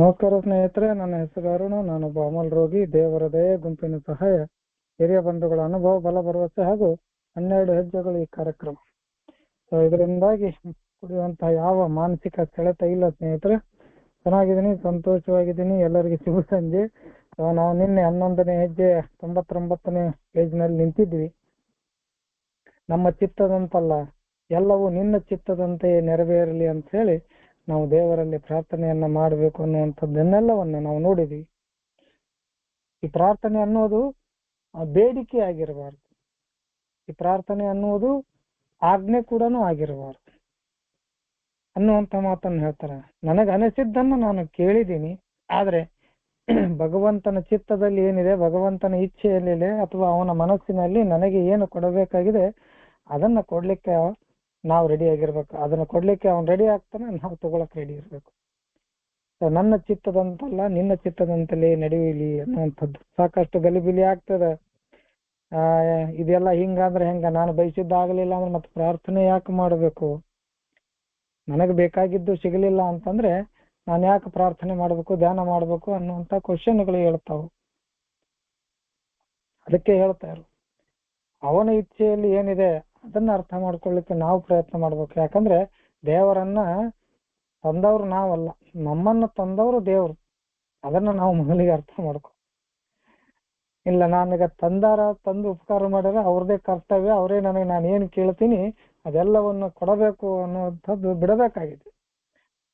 ನಮಸ್ಕಾರ ಸ್ನೇಹಿತರೆ, ನನ್ನ ಹೆಸರು ಅರುಣ್. ನಾನೊಬ್ಬ ಅಮಲ್ ರೋಗಿ. ದೇವರ ದಯೆ, ಗುಂಪಿನ ಸಹಾಯ, ಹಿರಿಯ ಬಂಧುಗಳ ಅನುಭವ, ಬಲ ಭರವಸೆ ಹಾಗೂ 12 ಹೆಜ್ಜೆಗಳು ಈ ಕಾರ್ಯಕ್ರಮ. ಸೊ ಇದರಿಂದಾಗಿ ಕುಡಿಯುವಂತಹ ಯಾವ ಮಾನಸಿಕ ಸೆಳೆತ ಇಲ್ಲ ಸ್ನೇಹಿತರೆ. ಚೆನ್ನಾಗಿದ್ದೀನಿ, ಸಂತೋಷವಾಗಿದ್ದೀನಿ. ಎಲ್ಲರಿಗೆ ಶುಭ ಸಂಜೆ. ಸೊ ನಾವು ನಿನ್ನೆ 11ನೇ ಹೆಜ್ಜೆ 99ನೇ ಪೇಜ್ನಲ್ಲಿ ನಿಂತಿದ್ವಿ. ನಮ್ಮ ಚಿತ್ತದಂತಲ್ಲ, ಎಲ್ಲವೂ ನಿನ್ನ ಚಿತ್ತದಂತೆ ನೆರವೇರಲಿ ಅಂತ ಹೇಳಿ ನಾವು ದೇವರಲ್ಲಿ ಪ್ರಾರ್ಥನೆಯನ್ನ ಮಾಡಬೇಕು ಅನ್ನುವಂಥದ್ದನ್ನೆಲ್ಲವನ್ನ ನಾವು ನೋಡಿದ್ವಿ. ಈ ಪ್ರಾರ್ಥನೆ ಅನ್ನೋದು ಬೇಡಿಕೆ ಆಗಿರಬಾರ್ದು. ಈ ಪ್ರಾರ್ಥನೆ ಅನ್ನುವುದು ಆಜ್ಞೆ ಕೂಡ ಆಗಿರಬಾರ್ದು ಅನ್ನುವಂಥ ಮಾತನ್ನು ಹೇಳ್ತಾರೆ. ನನಗೆ ಅನಿಸಿದ್ದನ್ನು ನಾನು ಕೇಳಿದ್ದೀನಿ, ಆದ್ರೆ ಭಗವಂತನ ಚಿತ್ತದಲ್ಲಿ ಏನಿದೆ, ಭಗವಂತನ ಇಚ್ಛೆಯಲ್ಲಿದೆ ಅಥವಾ ಅವನ ಮನಸ್ಸಿನಲ್ಲಿ ನನಗೆ ಏನು ಕೊಡಬೇಕಾಗಿದೆ ಅದನ್ನ ಕೊಡ್ಲಿಕ್ಕೆ ನಾವು ರೆಡಿ ಆಗಿರ್ಬೇಕು. ಅದನ್ನ ಕೊಡ್ಲಿಕ್ಕೆ ಅವ್ನು ರೆಡಿ ಆಗ್ತಾನೆ, ನಾವು ತಗೊಳಕ್ ರೆಡಿ ಇರ್ಬೇಕು. ನನ್ನ ಚಿತ್ತದಂತಲ್ಲ ನಿನ್ನ ಚಿತ್ತದಂತಲೇ ನಡೆಯಲಿ ಅನ್ನುವಂಥದ್ದು. ಸಾಕಷ್ಟು ಗಲಿಬಿಲಿ ಆಗ್ತದೆ. ಇದೆಲ್ಲ ಹಿಂಗಾದ್ರೆ ಹೆಂಗ, ನಾನು ಬಯಸಿದ್ದಾಗಲಿಲ್ಲ ಅಂದ್ರೆ ಮತ್ತೆ ಪ್ರಾರ್ಥನೆ ಯಾಕೆ ಮಾಡಬೇಕು, ನನಗೆ ಬೇಕಾಗಿದ್ದು ಸಿಗಲಿಲ್ಲ ಅಂತಂದ್ರೆ ನಾನು ಯಾಕೆ ಪ್ರಾರ್ಥನೆ ಮಾಡ್ಬೇಕು, ಧ್ಯಾನ ಮಾಡ್ಬೇಕು ಅನ್ನುವಂಥ ಕ್ವಶನ್ಗಳು ಹೇಳ್ತಾವು. ಅದಕ್ಕೆ ಹೇಳ್ತಾರು, ಅವನ ಇಚ್ಛೆಯಲ್ಲಿ ಏನಿದೆ ಅದನ್ನ ಅರ್ಥ ಮಾಡ್ಕೊಳ್ಳಿಕ್ಕೆ ನಾವು ಪ್ರಯತ್ನ ಮಾಡ್ಬೇಕು. ಯಾಕಂದ್ರೆ ದೇವರನ್ನ ತಂದವ್ರು ನಾವಲ್ಲ, ನಮ್ಮನ್ನ ತಂದವರು ದೇವ್ರು. ಅದನ್ನ ನಾವು ಮೊದಲಿಗೆ ಅರ್ಥ ಮಾಡ್ಕೊ. ಇಲ್ಲ, ನನಗ ತಂದು ಉಪಕಾರ ಮಾಡಿದ್ರೆ ಅವ್ರದೇ ಕರ್ತವ್ಯ, ಅವರೇ ನನಗೆ ನಾನು ಏನು ಕೇಳ್ತೀನಿ ಅದೆಲ್ಲವನ್ನು ಕೊಡಬೇಕು ಅನ್ನುವಂಥದ್ದು ಬಿಡಬೇಕಾಗಿದೆ.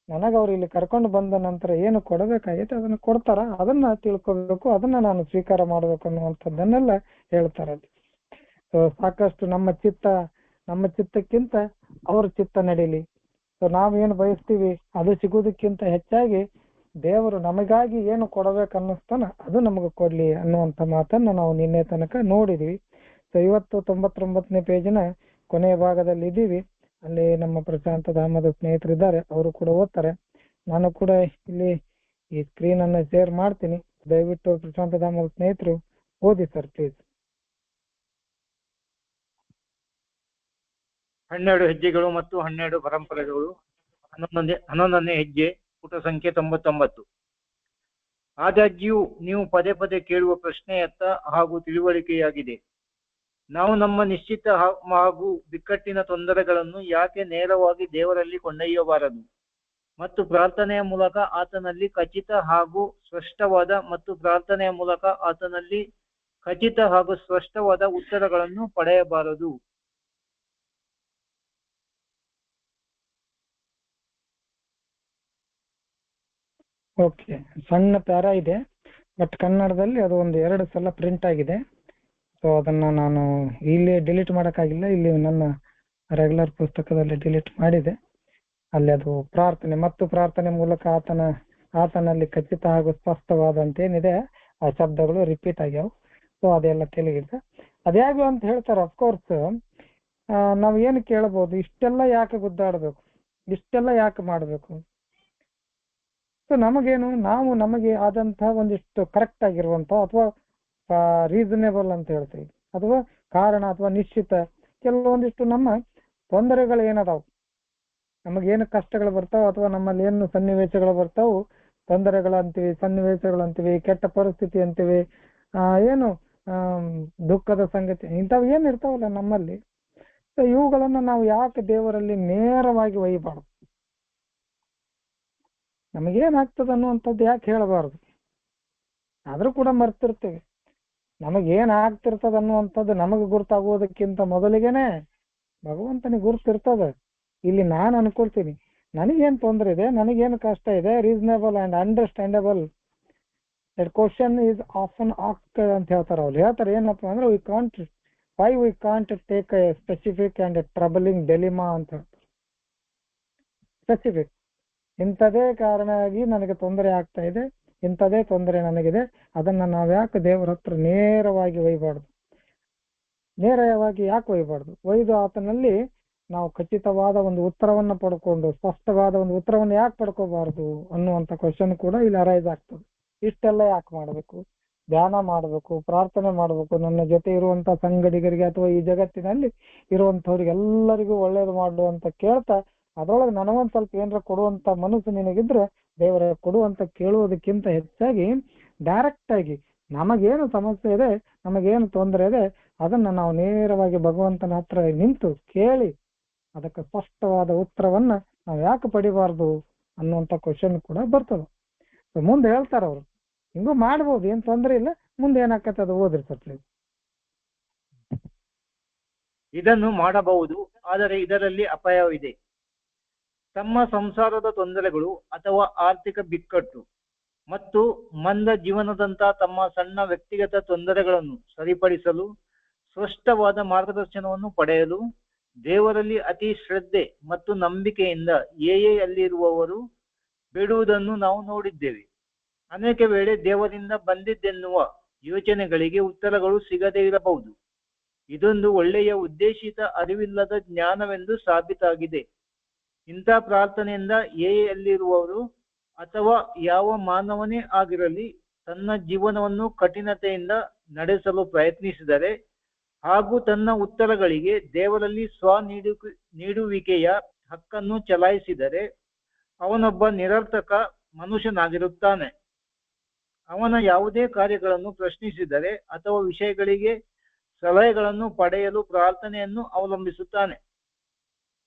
ನನಗೆ ಅವ್ರು ಇಲ್ಲಿ ಕರ್ಕೊಂಡು ಬಂದ ನಂತರ ಏನು ಕೊಡಬೇಕಾಗೈತೆ ಅದನ್ನ ಕೊಡ್ತಾರ, ಅದನ್ನ ತಿಳ್ಕೊಬೇಕು, ಅದನ್ನ ನಾನು ಸ್ವೀಕಾರ ಮಾಡ್ಬೇಕು ಅನ್ನುವಂಥದ್ದನ್ನೆಲ್ಲ ಹೇಳ್ತಾರಲ್ಲಿ. ಸೊ ಸಾಕಷ್ಟು ನಮ್ಮ ಚಿತ್ತಕ್ಕಿಂತ ಅವ್ರ ಚಿತ್ತ ನಡೀಲಿ. ಸೊ ನಾವೇನು ಬಯಸ್ತೀವಿ ಅದು ಸಿಗೋದಕ್ಕಿಂತ ಹೆಚ್ಚಾಗಿ ದೇವರು ನಮಗಾಗಿ ಏನು ಕೊಡಬೇಕು ಅನ್ನಿಸ್ತಾನ ಅದು ನಮಗೆ ಕೊಡ್ಲಿ ಅನ್ನುವಂಥ ಮಾತನ್ನ ನಾವು ನಿನ್ನೆ ತನಕ ನೋಡಿದ್ವಿ. ಸೊ ಇವತ್ತು 99ನೇ ಪೇಜಿನ ಕೊನೆಯ ಭಾಗದಲ್ಲಿ ಇದ್ದೀವಿ. ಅಲ್ಲಿ ನಮ್ಮ ಪ್ರಶಾಂತ ಧಾಮದ ಸ್ನೇಹಿತರಿದ್ದಾರೆ, ಅವರು ಕೂಡ ಓದ್ತಾರೆ. ನಾನು ಕೂಡ ಇಲ್ಲಿ ಈ ಸ್ಕ್ರೀನ್ ಅನ್ನು ಶೇರ್ ಮಾಡ್ತೀನಿ. ದಯವಿಟ್ಟು ಪ್ರಶಾಂತ ಧಾಮದ ಸ್ನೇಹಿತರು ಓದಿ ಸರ್ ಪ್ಲೀಸ್. 12 ಹೆಜ್ಜೆಗಳು ಮತ್ತು 12 ಪರಂಪರೆಗಳು. 11ನೇ ಹೆಜ್ಜೆ, ಪುಟ ಸಂಖ್ಯೆ 99. ಆದಾಗ್ಯೂ ನೀವು ಪದೇ ಪದೇ ಕೇಳುವ ಪ್ರಶ್ನೆಯತ್ತ ಹಾಗೂ ತಿಳುವಳಿಕೆಯಾಗಿದೆ. ನಾವು ನಮ್ಮ ನಿಶ್ಚಿತ ಹಾಗೂ ಬಿಕ್ಕಟ್ಟಿನ ತೊಂದರೆಗಳನ್ನು ಯಾಕೆ ನೇರವಾಗಿ ದೇವರಲ್ಲಿ ಕೊಂಡೊಯ್ಯಬಾರದು ಮತ್ತು ಪ್ರಾರ್ಥನೆಯ ಮೂಲಕ ಆತನಲ್ಲಿ ಖಚಿತ ಹಾಗೂ ಸ್ಪಷ್ಟವಾದ ಉತ್ತರಗಳನ್ನು ಪಡೆಯಬಾರದು. ಓಕೆ, ಸಣ್ಣ ಪ್ಯಾರ ಇದೆ, ಬಟ್ ಕನ್ನಡದಲ್ಲಿ ಅದು ಒಂದು 2 ಸಲ ಪ್ರಿಂಟ್ ಆಗಿದೆ. ಸೊ ಅದನ್ನ ನಾನು ಇಲ್ಲಿ ಡಿಲೀಟ್ ಮಾಡೋಕ್ಕಾಗಿಲ್ಲ, ಇಲ್ಲಿ ನನ್ನ ರೆಗ್ಯುಲರ್ ಪುಸ್ತಕದಲ್ಲಿ ಡಿಲೀಟ್ ಮಾಡಿದೆ. ಅಲ್ಲಿ ಅದು ಪ್ರಾರ್ಥನೆ ಮೂಲಕ ಆತನಲ್ಲಿ ಖಚಿತ ಹಾಗೂ ಸ್ಪಷ್ಟವಾದಂತ ಏನಿದೆ ಆ ಶಬ್ದಗಳು ರಿಪೀಟ್ ಆಗ್ಯಾವ. ಸೊ ಅದೆಲ್ಲ ತೆಲುಗಿದೆ. ಅದ್ಯಾವ ಅಂತ ಹೇಳ್ತಾರೆ. ಅಫ್ಕೋರ್ಸ್ ನಾವು ಏನು ಕೇಳಬಹುದು, ಇಷ್ಟೆಲ್ಲ ಯಾಕೆ ಗುದ್ದಾಡ್ಬೇಕು, ಇಷ್ಟೆಲ್ಲ ಯಾಕೆ ಮಾಡ್ಬೇಕು? ಸೊ ನಮಗೇನು, ನಾವು ನಮಗೆ ಆದಂತಹ ಒಂದಿಷ್ಟು ಕರೆಕ್ಟ್ ಆಗಿರುವಂತ ಅಥವಾ ರೀಸನೇಬಲ್ ಅಂತ ಹೇಳ್ತೀವಿ, ಅಥವಾ ಕಾರಣ ಅಥವಾ ನಿಶ್ಚಿತ ಕೆಲವೊಂದಿಷ್ಟು ನಮ್ಮ ತೊಂದರೆಗಳು ಏನದಾವು, ನಮಗೇನು ಕಷ್ಟಗಳು ಬರ್ತಾವ ಅಥವಾ ನಮ್ಮಲ್ಲಿ ಏನು ಸನ್ನಿವೇಶಗಳು ಬರ್ತಾವು, ತೊಂದರೆಗಳು ಅಂತೀವಿ, ಸನ್ನಿವೇಶಗಳು ಅಂತೀವಿ, ಕೆಟ್ಟ ಪರಿಸ್ಥಿತಿ ಅಂತೀವಿ, ಏನು ದುಃಖದ ಸಂಗತಿ, ಇಂಥವು ಏನು ಇರ್ತಾವಲ್ಲ ನಮ್ಮಲ್ಲಿ. ಸೊ ಇವುಗಳನ್ನ ನಾವು ಯಾಕೆ ದೇವರಲ್ಲಿ ನೇರವಾಗಿ ಒಯ್ಯಬಾರ್ದು, ನಮಗೇನಾಗ್ತದ ಅನ್ನುವಂಥದ್ದು ಯಾಕೆ ಹೇಳಬಾರ್ದು? ಆದ್ರೂ ಕೂಡ ಮರ್ತಿರ್ತೀವಿ. ನಮಗೇನ್ ಆಗ್ತಿರ್ತದ ಅನ್ನುವಂಥದ್ದು ನಮಗೆ ಗುರ್ತಾಗೋದಕ್ಕಿಂತ ಮೊದಲಿಗೆನೆ ಭಗವಂತನಿಗೆ ಗುರ್ತಿರ್ತದ. ಇಲ್ಲಿ ನಾನು ಅನ್ಕೊಳ್ತೀನಿ, ನನಗೇನು ತೊಂದರೆ ಇದೆ, ನನಗೇನು ಕಷ್ಟ ಇದೆ, reasonable and understandable that question is often asked ಅಂತ ಹೇಳ್ತಾರೆ. ಅವ್ರು ಹೇಳ್ತಾರೆ ಏನಪ್ಪ ಅಂದ್ರೆ, why we can't take a specific and troubling dilemma ಅಂತ ಹೇಳ್ತಾರೆ. ಸ್ಪೆಸಿಫಿಕ್, ಇಂಥದೇ ಕಾರಣವಾಗಿ ನನಗೆ ತೊಂದರೆ ಆಗ್ತಾ ಇದೆ, ಇಂಥದೇ ತೊಂದರೆ ನನಗಿದೆ, ಅದನ್ನ ನಾವ್ಯಾಕೆ ದೇವರ ಹತ್ರ ನೇರವಾಗಿ ಒಯ್ಯಬಾರ್ದು? ನೇರವಾಗಿ ಯಾಕೆ ಒಯ್ಯಬಾರ್ದು? ಒಯ್ದು ಆತನಲ್ಲಿ ನಾವು ಖಚಿತವಾದ ಒಂದು ಉತ್ತರವನ್ನ ಪಡ್ಕೊಂಡು, ಸ್ಪಷ್ಟವಾದ ಒಂದು ಉತ್ತರವನ್ನು ಯಾಕೆ ಪಡ್ಕೋಬಾರ್ದು ಅನ್ನುವಂಥ ಕ್ವಶನ್ ಕೂಡ ಇಲ್ಲಿ ಅರೈಸ್ ಆಗ್ತದೆ. ಇಷ್ಟೆಲ್ಲ ಯಾಕೆ ಮಾಡಬೇಕು? ಧ್ಯಾನ ಮಾಡಬೇಕು, ಪ್ರಾರ್ಥನೆ ಮಾಡಬೇಕು, ನನ್ನ ಜೊತೆ ಇರುವಂತ ಸಂಗಡಿಗರಿಗೆ ಅಥವಾ ಈ ಜಗತ್ತಿನಲ್ಲಿ ಇರುವಂತವ್ರಿಗೆ ಎಲ್ಲರಿಗೂ ಒಳ್ಳೇದು ಮಾಡು ಅಂತ ಕೇಳ್ತಾ ಅದ್ರೊಳಗೆ ನನಗೊಂದ್ ಸ್ವಲ್ಪ ಏನಾರ ಕೊಡುವಂತ ಮನಸ್ಸು ನಿನಗಿದ್ರೆ ದೇವರ ಕೊಡುವಂತ ಕೇಳುವುದಕ್ಕಿಂತ ಹೆಚ್ಚಾಗಿ ಡೈರೆಕ್ಟ್ ಆಗಿ ನಮಗೇನು ಸಮಸ್ಯೆ ಇದೆ, ನಮಗೇನು ತೊಂದರೆ ಇದೆ, ಅದನ್ನ ನಾವು ನೇರವಾಗಿ ಭಗವಂತನ ಹತ್ರ ನಿಂತು ಕೇಳಿ ಅದಕ್ಕೆ ಸ್ಪಷ್ಟವಾದ ಉತ್ತರವನ್ನ ನಾವು ಯಾಕೆ ಪಡಿಬಾರ್ದು ಅನ್ನುವಂತ ಕ್ವಶನ್ ಕೂಡ ಬರ್ತದೆ. ಮುಂದೆ ಹೇಳ್ತಾರ ಅವ್ರು, ಹಿಂಗೂ ಮಾಡ್ಬೋದು, ಏನ್ ತೊಂದರೆ ಇಲ್ಲ, ಮುಂದೆ ಏನಾಕತ್ತೆ ಅದು ಓದ್ರಿ ಸತ್ಲಿ. ಇದನ್ನು ಮಾಡಬಹುದು, ಆದರೆ ಇದರಲ್ಲಿ ಅಪಾಯವಿದೆ. ತಮ್ಮ ಸಂಸಾರದ ತೊಂದರೆಗಳು ಅಥವಾ ಆರ್ಥಿಕ ಬಿಕ್ಕಟ್ಟು ಮತ್ತು ಮಂದ ಜೀವನದಂತ ತಮ್ಮ ಸಣ್ಣ ವ್ಯಕ್ತಿಗತ ತೊಂದರೆಗಳನ್ನು ಸರಿಪಡಿಸಲು ಸ್ಪಷ್ಟವಾದ ಮಾರ್ಗದರ್ಶನವನ್ನು ಪಡೆಯಲು ದೇವರಲ್ಲಿ ಅತಿ ಶ್ರದ್ಧೆ ಮತ್ತು ನಂಬಿಕೆಯಿಂದ ಅಲ್ಲಿರುವವರು ಬೇಡುವುದನ್ನು ನಾವು ನೋಡಿದ್ದೇವೆ. ಅನೇಕ ವೇಳೆ ದೇವರಿಂದ ಬಂದಿದ್ದೆನ್ನುವ ಯೋಚನೆಗಳಿಗೆ ಉತ್ತರಗಳು ಸಿಗದೇ ಇರಬಹುದು. ಇದೊಂದು ಒಳ್ಳೆಯ ಉದ್ದೇಶಿತ ಅರಿವಿಲ್ಲದ ಜ್ಞಾನವೆಂದು ಸಾಬೀತಾಗಿದೆ. ಇಂಥ ಪ್ರಾರ್ಥನೆಯಿಂದ ಅಲ್ಲಿರುವವರು ಅಥವಾ ಯಾವ ಮಾನವನೇ ಆಗಿರಲಿ ತನ್ನ ಜೀವನವನ್ನು ಕಠಿಣತೆಯಿಂದ ನಡೆಸಲು ಪ್ರಯತ್ನಿಸಿದರೆ ಹಾಗೂ ತನ್ನ ಉತ್ತರಗಳಿಗೆ ದೇವರಲ್ಲಿ ನೀಡುವಿಕೆಯ ಹಕ್ಕನ್ನು ಚಲಾಯಿಸಿದರೆ ಅವನೊಬ್ಬ ನಿರರ್ಥಕ ಮನುಷ್ಯನಾಗಿರುತ್ತಾನೆ. ಅವನ ಯಾವುದೇ ಕಾರ್ಯಗಳನ್ನು ಪ್ರಶ್ನಿಸಿದರೆ ಅಥವಾ ವಿಷಯಗಳಿಗೆ ಸಲಹೆಗಳನ್ನು ಪಡೆಯಲು ಪ್ರಾರ್ಥನೆಯನ್ನು ಅವಲಂಬಿಸುತ್ತಾನೆ.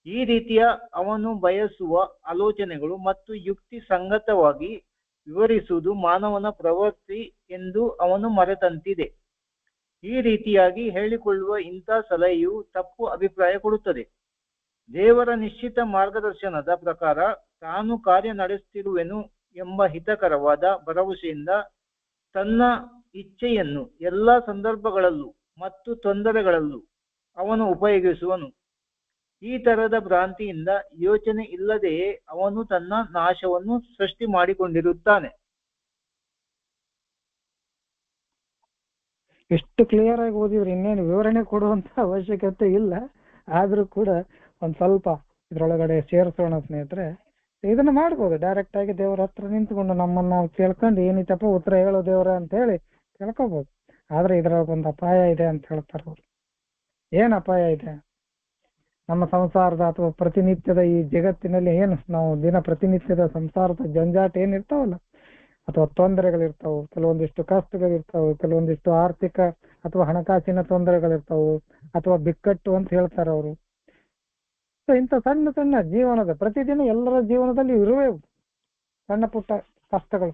ಈ ರೀತಿಯ ಅವನು ಬಯಸುವ ಆಲೋಚನೆಗಳು ಮತ್ತು ಯುಕ್ತಿ ಸಂಗತವಾಗಿ ವಿವರಿಸುವುದು ಮಾನವನ ಪ್ರವೃತ್ತಿ ಎಂದು ಅವನು ಮರೆತಂತಿದೆ. ಈ ರೀತಿಯಾಗಿ ಹೇಳಿಕೊಳ್ಳುವ ಇಂಥ ಸಲಹೆಯು ತಪ್ಪು ಅಭಿಪ್ರಾಯ ಕೊಡುತ್ತದೆ. ದೇವರ ನಿಶ್ಚಿತ ಮಾರ್ಗದರ್ಶನದ ಪ್ರಕಾರ ತಾನು ಕಾರ್ಯ ನಡೆಸುತ್ತಿರುವೆನು ಎಂಬ ಹಿತಕರವಾದ ಭರವಸೆಯಿಂದ ತನ್ನ ಇಚ್ಛೆಯನ್ನು ಎಲ್ಲ ಸಂದರ್ಭಗಳಲ್ಲೂ ಮತ್ತು ತೊಂದರೆಗಳಲ್ಲೂ ಅವನು ಉಪಯೋಗಿಸುವನು. ಈ ತರದ ಭ್ರಾಂತಿಯಿಂದ ಯೋಚನೆ ಇಲ್ಲದೆಯೇ ಅವನು ತನ್ನ ನಾಶವನ್ನು ಸೃಷ್ಟಿ ಮಾಡಿಕೊಂಡಿರುತ್ತಾನೆ. ಎಷ್ಟು ಕ್ಲಿಯರ್ ಆಗಿ ಓದಿದ್ರೆ ಇನ್ನೇನು ವಿವರಣೆ ಕೊಡುವಂತ ಅವಶ್ಯಕತೆ ಇಲ್ಲ. ಆದ್ರೂ ಕೂಡ ಒಂದ್ ಸ್ವಲ್ಪ ಇದ್ರೊಳಗಡೆ ಸೇರಿಸೋಣ ಸ್ನೇಹಿತರೆ. ಇದನ್ನ ಮಾಡ್ಬೋದು, ಡೈರೆಕ್ಟ್ ಆಗಿ ದೇವರ ಹತ್ರ ನಿಂತ್ಕೊಂಡು ನಮ್ಮನ್ನ ನಾವು ಕೇಳ್ಕೊಂಡು ಏನಿತ್ತಪ್ಪ ಉತ್ತರ ಹೇಳೋ ದೇವ್ರ ಅಂತ ಹೇಳಿ ಕೇಳ್ಕೋಬಹುದು. ಆದ್ರೆ ಇದ್ರೊಳಗೆ ಒಂದು ಅಪಾಯ ಇದೆ ಅಂತ ಹೇಳ್ತಾರ ಅವ್ರು. ಏನ್ ಅಪಾಯ ಇದೆ? ನಮ್ಮ ಸಂಸಾರದ ಅಥವಾ ಪ್ರತಿನಿತ್ಯದ ಈ ಜಗತ್ತಿನಲ್ಲಿ ಏನು ನಾವು ದಿನ ಪ್ರತಿನಿತ್ಯದ ಸಂಸಾರದ ಜಂಜಾಟ ಏನಿರ್ತಾವಲ್ಲ, ಅಥವಾ ತೊಂದರೆಗಳಿರ್ತಾವು, ಕೆಲವೊಂದಿಷ್ಟು ಕಷ್ಟಗಳಿರ್ತಾವು, ಕೆಲವೊಂದಿಷ್ಟು ಆರ್ಥಿಕ ಅಥವಾ ಹಣಕಾಸಿನ ತೊಂದರೆಗಳಿರ್ತಾವು, ಅಥವಾ ಬಿಕ್ಕಟ್ಟು ಅಂತ ಹೇಳ್ತಾರ ಅವರು. ಸೊ ಇಂಥ ಸಣ್ಣ ಸಣ್ಣ ಜೀವನದ ಪ್ರತಿದಿನ ಎಲ್ಲರ ಜೀವನದಲ್ಲಿ ಇರುವೆ ಸಣ್ಣ ಪುಟ್ಟ ಕಷ್ಟಗಳು,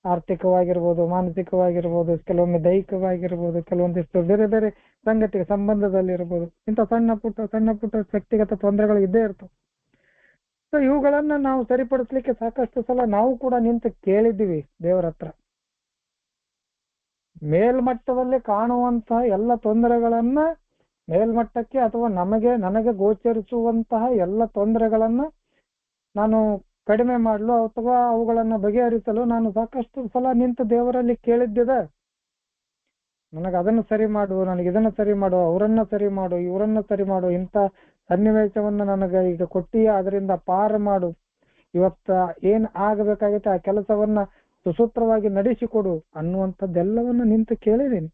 ಆರ್ಥಿಕವಾಗಿರ್ಬೋದು, ಮಾನಸಿಕವಾಗಿರ್ಬೋದು, ಕೆಲವೊಮ್ಮೆ ದೈಹಿಕವಾಗಿರ್ಬೋದು, ಕೆಲವೊಂದಿಷ್ಟು ಬೇರೆ ಬೇರೆ ಸಂಗತಿ ಸಂಬಂಧದಲ್ಲಿರ್ಬೋದು. ಇಂಥ ಸಣ್ಣ ಪುಟ್ಟ ವ್ಯಕ್ತಿಗತ ತೊಂದರೆಗಳು ಇದ್ದೇ ಇರ್ತವೆ. ಸೊ ಇವುಗಳನ್ನ ನಾವು ಸರಿಪಡಿಸ್ಲಿಕ್ಕೆ ಸಾಕಷ್ಟು ಸಲ ನಾವು ಕೂಡ ನಿಂತು ಕೇಳಿದ್ದೀವಿ ದೇವರ ಹತ್ರ. ಮೇಲ್ಮಟ್ಟದಲ್ಲಿ ಕಾಣುವಂತಹ ಎಲ್ಲ ತೊಂದರೆಗಳನ್ನ ಮೇಲ್ಮಟ್ಟಕ್ಕೆ ಅಥವಾ ನನಗೆ ಗೋಚರಿಸುವಂತಹ ಎಲ್ಲ ತೊಂದರೆಗಳನ್ನ ನಾನು ಕಡಿಮೆ ಮಾಡಲು ಅಥವಾ ಅವುಗಳನ್ನ ಬಗೆಹರಿಸಲು ನಾನು ಸಾಕಷ್ಟು ಸಲ ನಿಂತು ದೇವರಲ್ಲಿ ಕೇಳಿದ್ದಿದೆ. ನನಗೆ ಅದನ್ನು ಸರಿ ಮಾಡು, ನನಗೆ ಇದನ್ನ ಸರಿ ಮಾಡು, ಅವರನ್ನ ಸರಿ ಮಾಡು, ಇವರನ್ನ ಸರಿ ಮಾಡು, ಇಂಥ ಸನ್ನಿವೇಶವನ್ನ ನನಗೆ ಈಗ ಕೊಟ್ಟಿಯ ಅದರಿಂದ ಪಾರ ಮಾಡು, ಇವತ್ತ ಏನ್ ಆಗಬೇಕಾಗೈತೆ ಆ ಕೆಲಸವನ್ನ ಸುಸೂತ್ರವಾಗಿ ನಡೆಸಿಕೊಡು ಅನ್ನುವಂಥದ್ದೆಲ್ಲವನ್ನ ನಿಂತು ಕೇಳಿದ್ದೀನಿ.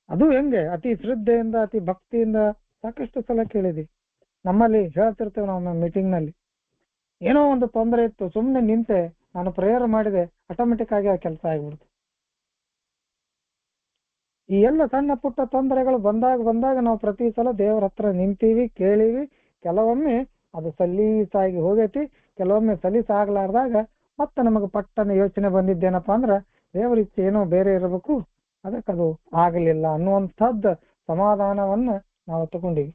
ಅದು ಹೆಂಗೆ? ಅತಿ ಶ್ರದ್ಧೆಯಿಂದ ಅತಿ ಭಕ್ತಿಯಿಂದ ಸಾಕಷ್ಟು ಸಲ ಕೇಳಿದೀವಿ. ನಮ್ಮಲ್ಲಿ ಹೇಳ್ತಿರ್ತೇವೆ ನಾವು ಮೀಟಿಂಗ್ ನಲ್ಲಿ, ಏನೋ ಒಂದು ತೊಂದರೆ ಇತ್ತು, ಸುಮ್ಮನೆ ನಿಂತೆ ನಾನು ಪ್ರೇಯರ್ ಮಾಡಿದೆ, ಆಟೋಮೆಟಿಕ್ ಆಗಿ ಆ ಕೆಲಸ ಆಗ್ಬಿಡ್ತು. ಈ ಎಲ್ಲ ಸಣ್ಣ ಪುಟ್ಟ ತೊಂದರೆಗಳು ಬಂದಾಗ ನಾವು ಪ್ರತಿ ಸಲ ದೇವರ ಹತ್ರ ನಿಂತೀವಿ, ಕೇಳಿವಿ. ಕೆಲವೊಮ್ಮೆ ಅದು ಸಲೀಸಾಗಿ ಹೋಗೈತಿ, ಕೆಲವೊಮ್ಮೆ ಸಲೀಸಾಗ್ಲಾರ್ದಾಗ ಮತ್ತೆ ನಮಗೆ ಪಟ್ಟನ ಯೋಚನೆ ಬಂದಿದ್ದೇನಪ್ಪಾ ಅಂದ್ರ ದೇವರ ಇಚ್ಛೆ ಏನೋ ಬೇರೆ ಇರಬೇಕು, ಅದಕ್ಕದು ಆಗಲಿಲ್ಲ ಅನ್ನುವಂಥದ್ದು ಸಮಾಧಾನವನ್ನ ನಾವು ತಗೊಂಡಿವಿ.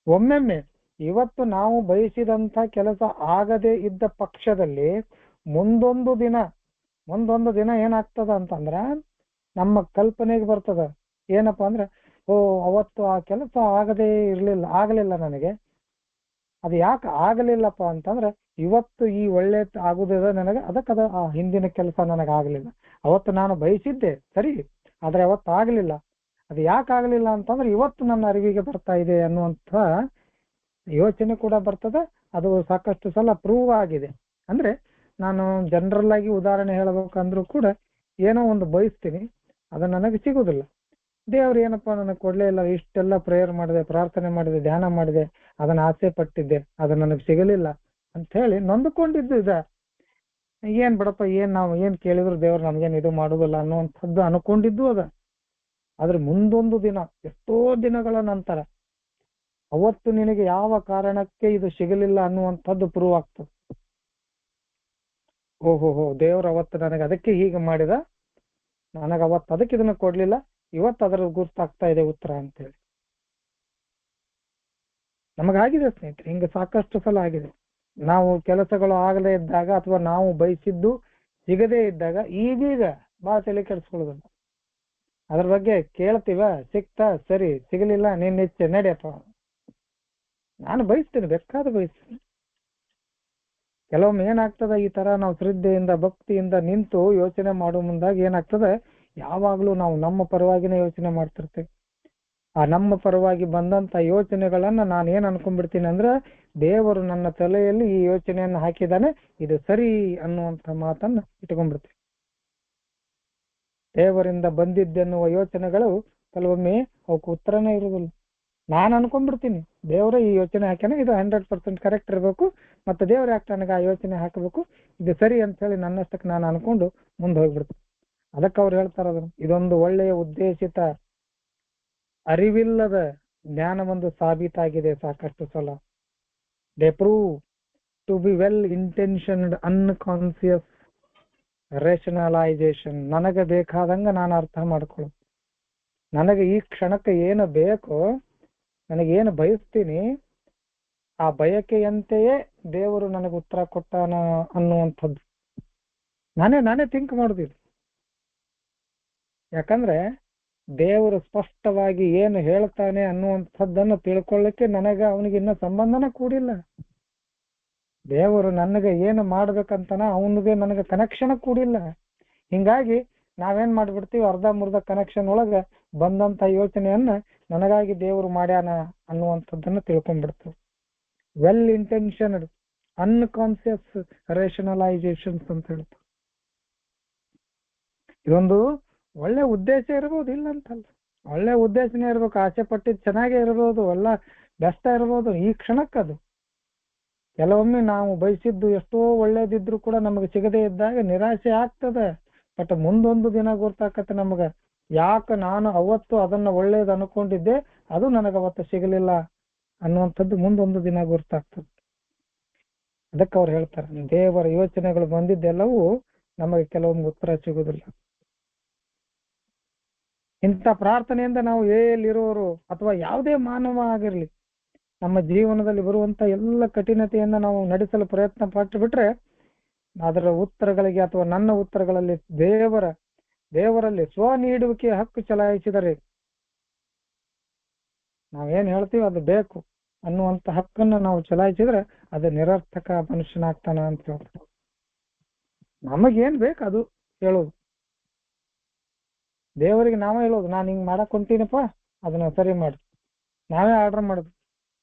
ಒಮ್ಮೆಮ್ಮೆ ಇವತ್ತು ನಾವು ಬಯಸಿದಂಥ ಕೆಲಸ ಆಗದೆ ಇದ್ದ ಪಕ್ಷದಲ್ಲಿ ಮುಂದೊಂದು ದಿನ ಏನಾಗ್ತದ ಅಂತಂದ್ರ ನಮ್ಮ ಕಲ್ಪನೆಗೆ ಬರ್ತದ. ಏನಪ್ಪಾ ಅಂದ್ರೆ, ಅವತ್ತು ಆ ಕೆಲಸ ಆಗಲಿಲ್ಲ ನನಗೆ. ಅದು ಯಾಕೆ ಆಗಲಿಲ್ಲಪ್ಪ ಅಂತಂದ್ರೆ ಇವತ್ತು ಈ ಒಳ್ಳೆ ಆಗುದಿದೆ ನನಗೆ, ಅದಕ್ಕದ ಆ ಹಿಂದಿನ ಕೆಲಸ ನನಗೆ ಆಗ್ಲಿಲ್ಲ. ಅವತ್ತು ನಾನು ಬಯಸಿದ್ದೆ ಸರಿ, ಆದ್ರೆ ಅವತ್ತು ಆಗ್ಲಿಲ್ಲ. ಅದು ಯಾಕೆ ಆಗ್ಲಿಲ್ಲ ಅಂತಂದ್ರೆ ಇವತ್ತು ನನ್ನ ಅರಿವಿಗೆ ಬರ್ತಾ ಇದೆ ಅನ್ನುವಂಥ ಯೋಚನೆ ಕೂಡ ಬರ್ತದೆ. ಅದು ಸಾಕಷ್ಟು ಸಲ ಪ್ರೂವ್ ಆಗಿದೆ. ಅಂದ್ರೆ ನಾನು ಜನರಲ್ ಆಗಿ ಉದಾಹರಣೆ ಹೇಳಬೇಕಂದ್ರೂ ಕೂಡ ಏನೋ ಒಂದು ಬಯಸ್ತೀನಿ, ಅದು ನನಗೆ ಸಿಗುದಿಲ್ಲ. ದೇವ್ರು ಏನಪ್ಪಾ ನನಗೆ ಕೊಡ್ಲೇ ಇಲ್ಲ, ಇಷ್ಟೆಲ್ಲ ಪ್ರೇಯರ್ ಮಾಡಿದೆ, ಪ್ರಾರ್ಥನೆ ಮಾಡಿದೆ, ಧ್ಯಾನ ಮಾಡಿದೆ, ಅದನ್ನ ಆಸೆ ಪಟ್ಟಿದ್ದೆ, ಅದು ನನಗೆ ಸಿಗಲಿಲ್ಲ ಅಂತ ಹೇಳಿ ನೊಂದುಕೊಂಡಿದ್ದು ಇದೆ. ಏನ್ ಬಿಡಪ್ಪ, ನಾವು ಏನ್ ಕೇಳಿದ್ರು ದೇವ್ರು ನಮ್ಗೇನ್ ಇದು ಮಾಡುದಿಲ್ಲ ಅನ್ನುವಂಥದ್ದು ಅನ್ಕೊಂಡಿದ್ದು ಅದ. ಆದ್ರೆ ಮುಂದೊಂದು ದಿನ, ಎಷ್ಟೋ ದಿನಗಳ ನಂತರ ಅವತ್ತು ನಿನಗೆ ಯಾವ ಕಾರಣಕ್ಕೆ ಇದು ಸಿಗಲಿಲ್ಲ ಅನ್ನುವಂಥದ್ದು ಪ್ರೂವ್ ಆಗ್ತದೆ. ಓಹೋ, ದೇವ್ರು ಅವತ್ತು ನನಗೆ ಅದಕ್ಕೆ ಹೀಗೆ ಮಾಡಿದ, ನನಗೆ ಅವತ್ತು ಅದಕ್ಕೆ ಇದನ್ನ ಕೊಡ್ಲಿಲ್ಲ, ಇವತ್ತು ಅದರ ಗುರ್ತಾಗ್ತಾ ಇದೆ ಉತ್ತರ ಅಂತೇಳಿ. ನಮಗಾಗಿದೆ ಸ್ನೇಹಿತರೆ, ಹಿಂಗೆ ಸಾಕಷ್ಟು ಸಲ ಆಗಿದೆ. ನಾವು ಕೆಲಸಗಳು ಆಗದೇ ಇದ್ದಾಗ ಅಥವಾ ನಾವು ಬಯಸಿದ್ದು ಸಿಗದೇ ಇದ್ದಾಗ ಈಗೀಗ ಬಹಳ ತಲೆ ಕೆಡಿಸ್ಕೊಳ್ಳೋದಿಲ್ಲ. ಅದ್ರ ಬಗ್ಗೆ ಕೇಳ್ತೀವ, ಸಿಕ್ತಾ ಸರಿ, ಸಿಗಲಿಲ್ಲ ನಿನ್ನ ಇಚ್ಛೆ ನಡೆಯಪ್ಪ, ನಾನು ಬಯಸ್ತೀನಿ, ಬೇಕಾದ ಬಯಸ್ತೀನಿ. ಕೆಲವೊಮ್ಮೆ ಏನಾಗ್ತದೆ, ಈ ತರ ನಾವು ಶ್ರದ್ಧೆಯಿಂದ ಭಕ್ತಿಯಿಂದ ನಿಂತು ಯೋಚನೆ ಮಾಡೋ ಮುಂದಾಗ ಏನಾಗ್ತದೆ, ಯಾವಾಗ್ಲೂ ನಾವು ನಮ್ಮ ಪರವಾಗಿನೇ ಯೋಚನೆ ಮಾಡ್ತಿರ್ತೇವೆ. ಆ ನಮ್ಮ ಪರವಾಗಿ ಬಂದಂತ ಯೋಚನೆಗಳನ್ನ ನಾನು ಏನ್ ಅನ್ಕೊಂಡ್ಬಿಡ್ತೀನಿ ಅಂದ್ರೆ, ದೇವರು ನನ್ನ ತಲೆಯಲ್ಲಿ ಈ ಯೋಚನೆಯನ್ನು ಹಾಕಿದಾನೆ, ಇದು ಸರಿ ಅನ್ನುವಂತ ಮಾತನ್ನ ಇಟ್ಕೊಂಡ್ಬಿಡ್ತೀನಿ. ದೇವರಿಂದ ಬಂದಿದ್ದೆನ್ನುವ ಯೋಚನೆಗಳು ಕೆಲವೊಮ್ಮೆ ಅವಕ್ಕೆ ಉತ್ತರನೇ ಇರುವುದಿಲ್ಲ. ನಾನು ಅನ್ಕೊಂಡ್ಬಿಡ್ತೀನಿ, ದೇವರೇ ಈ ಯೋಚನೆ ಹಾಕ್ಯಾನೆ, ಇದು 100% ಕರೆಕ್ಟ್ ಇರಬೇಕು, ಮತ್ತೆ ದೇವ್ರ ಯಾಕೆ ನನಗೆ ಆ ಯೋಚನೆ ಹಾಕಬೇಕು, ಇದು ಸರಿ ಅಂತ ಹೇಳಿ ನನ್ನಷ್ಟಕ್ಕೆ ನಾನು ಅನ್ಕೊಂಡು ಮುಂದೆ ಹೋಗ್ಬಿಡ್ತೀನಿ. ಅದಕ್ಕೆ ಅವ್ರು ಹೇಳ್ತಾರ, ಇದೊಂದು ಒಳ್ಳೆಯ ಉದ್ದೇಶಿತ ಅರಿವಿಲ್ಲದ ಜ್ಞಾನವೊಂದು ಸಾಬೀತಾಗಿದೆ ಸಾಕಷ್ಟು ಸಲ. They prove to be well intentioned unconscious rationalisation. ನನಗೆ ಬೇಕಾದಂಗ ನಾನು ಅರ್ಥ ಮಾಡ್ಕೊಳ್ಳೋದು, ನನಗೆ ಈ ಕ್ಷಣಕ್ಕೆ ಏನು ಬೇಕೋ, ನನಗೇನು ಬಯಸ್ತೀನಿ ಆ ಬಯಕೆಯಂತೆಯೇ ದೇವರು ನನಗೆ ಉತ್ತರ ಕೊಟ್ಟಾನ ಅನ್ನುವಂಥದ್ದು ನಾನೇ ಥಿಂಕ್ ಮಾಡುದಿಲ್ಲ. ಯಾಕಂದ್ರೆ ದೇವರು ಸ್ಪಷ್ಟವಾಗಿ ಏನು ಹೇಳ್ತಾನೆ ಅನ್ನುವಂಥದ್ದನ್ನು ತಿಳ್ಕೊಳ್ಳಿಕ್ಕೆ ನನಗೆ ಅವನಿಗೆ ಇನ್ನ ಸಂಬಂಧನ ಕೂಡಿಲ್ಲ. ದೇವರು ನನಗೆ ಏನು ಮಾಡ್ಬೇಕಂತನ ಅವನಿಗೆ ನನಗೆ ಕನೆಕ್ಷನ್ ಕೂಡಿಲ್ಲ. ಹಿಂಗಾಗಿ ನಾವೇನ್ ಮಾಡ್ಬಿಡ್ತೀವಿ, ಅರ್ಧ ಮುರ್ಧ ಕನೆಕ್ಷನ್ ಒಳಗೆ ಬಂದಂತ ಯೋಚನೆಯನ್ನ ನನಗಾಗಿ ದೇವರು ಮಾಡ್ಯಾನ ಅನ್ನುವಂಥದ್ದನ್ನ ತಿಳ್ಕೊಂಡ್ಬಿಡ್ತೀವಿ. ವೆಲ್ ಇಂಟೆನ್ಷನ್ಡ್ ಅನ್ಕಾನ್ಸಿಯಸ್ ರೇಷನಲೈಸೇಷನ್ಸ್ ಅಂತ ಹೇಳ್ತಾರೆ. ಇದೊಂದು ಒಳ್ಳೆ ಉದ್ದೇಶ ಇರ್ಬೋದು, ಇಲ್ಲ ಅಂತಲ್ಲ, ಒಳ್ಳೆ ಉದ್ದೇಶನೇ ಇರ್ಬೇಕು, ಆಸೆ ಪಟ್ಟಿದ್ ಚೆನ್ನಾಗೇ ಇರ್ಬೋದು, ಎಲ್ಲ ಬೆಸ್ಟ್ ಇರ್ಬೋದು ಈ ಕ್ಷಣಕ್ಕದು. ಕೆಲವೊಮ್ಮೆ ನಾವು ಬಯಸಿದ್ದು ಎಷ್ಟೋ ಒಳ್ಳೇದಿದ್ರು ಕೂಡ ನಮಗೆ ಸಿಗದೇ ಇದ್ದಾಗ ನಿರಾಶೆ ಆಗ್ತದೆ. ಬಟ್ ಮುಂದೊಂದು ದಿನ ಗೊತ್ತಾಕತ್ತೆ ನಮಗ, ಯಾಕೆ ನಾನು ಅವತ್ತು ಅದನ್ನ ಒಳ್ಳೇದು ಅನ್ಕೊಂಡಿದ್ದೆ, ಅದು ನನಗೆ ಅವತ್ತು ಸಿಗಲಿಲ್ಲ ಅನ್ನುವಂಥದ್ದು ಮುಂದೊಂದು ದಿನ ಗೊತ್ತಾಗ್ತದೆ. ಅದಕ್ಕೆ ಅವ್ರು ಹೇಳ್ತಾರೆ, ದೇವರ ಯೋಚನೆಗಳು ಬಂದಿದ್ದೆಲ್ಲವೂ ನಮಗೆ ಕೆಲವೊಮ್ಮೆ ಉತ್ತರ ಸಿಗುದಿಲ್ಲ. ಇಂಥ ಪ್ರಾರ್ಥನೆಯಿಂದ ನಾವು ಎಲ್ಲಿರೋರು ಅಥವಾ ಯಾವುದೇ ಮಾನವ ಆಗಿರ್ಲಿ, ನಮ್ಮ ಜೀವನದಲ್ಲಿ ಬರುವಂತ ಎಲ್ಲ ಕಠಿಣತೆಯನ್ನ ನಾವು ನಡೆಸಲು ಪ್ರಯತ್ನ ಪಟ್ಟು ಬಿಟ್ರೆ, ಅದರ ಉತ್ತರಗಳಿಗೆ ಅಥವಾ ನನ್ನ ಉತ್ತರಗಳಲ್ಲಿ ದೇವರಲ್ಲಿ ಸ್ವ ನೀಡುವಿಕೆ ಹಕ್ಕು ಚಲಾಯಿಸಿದರೆ, ನಾವೇನ್ ಹೇಳ್ತೀವಿ ಅದು ಬೇಕು ಅನ್ನುವಂತ ಹಕ್ಕನ್ನು ನಾವು ಚಲಾಯಿಸಿದ್ರೆ ಅದು ನಿರರ್ಥಕ ಮನುಷ್ಯನಾಗ್ತಾನ ಅಂತ ಹೇಳ್ತಾರೆ. ನಮಗೇನ್ ಬೇಕು ಅದು ಹೇಳೋದು, ದೇವರಿಗೆ ನಾವೇ ಹೇಳೋದು, ನಾನು ಹಿಂಗ್ ಮಾಡಕ್ ಹೊಂಟೀನಪ್ಪ ಅದನ್ನ ಸರಿ ಮಾಡಿ, ನಾವೇ ಆರ್ಡರ್ ಮಾಡುದು,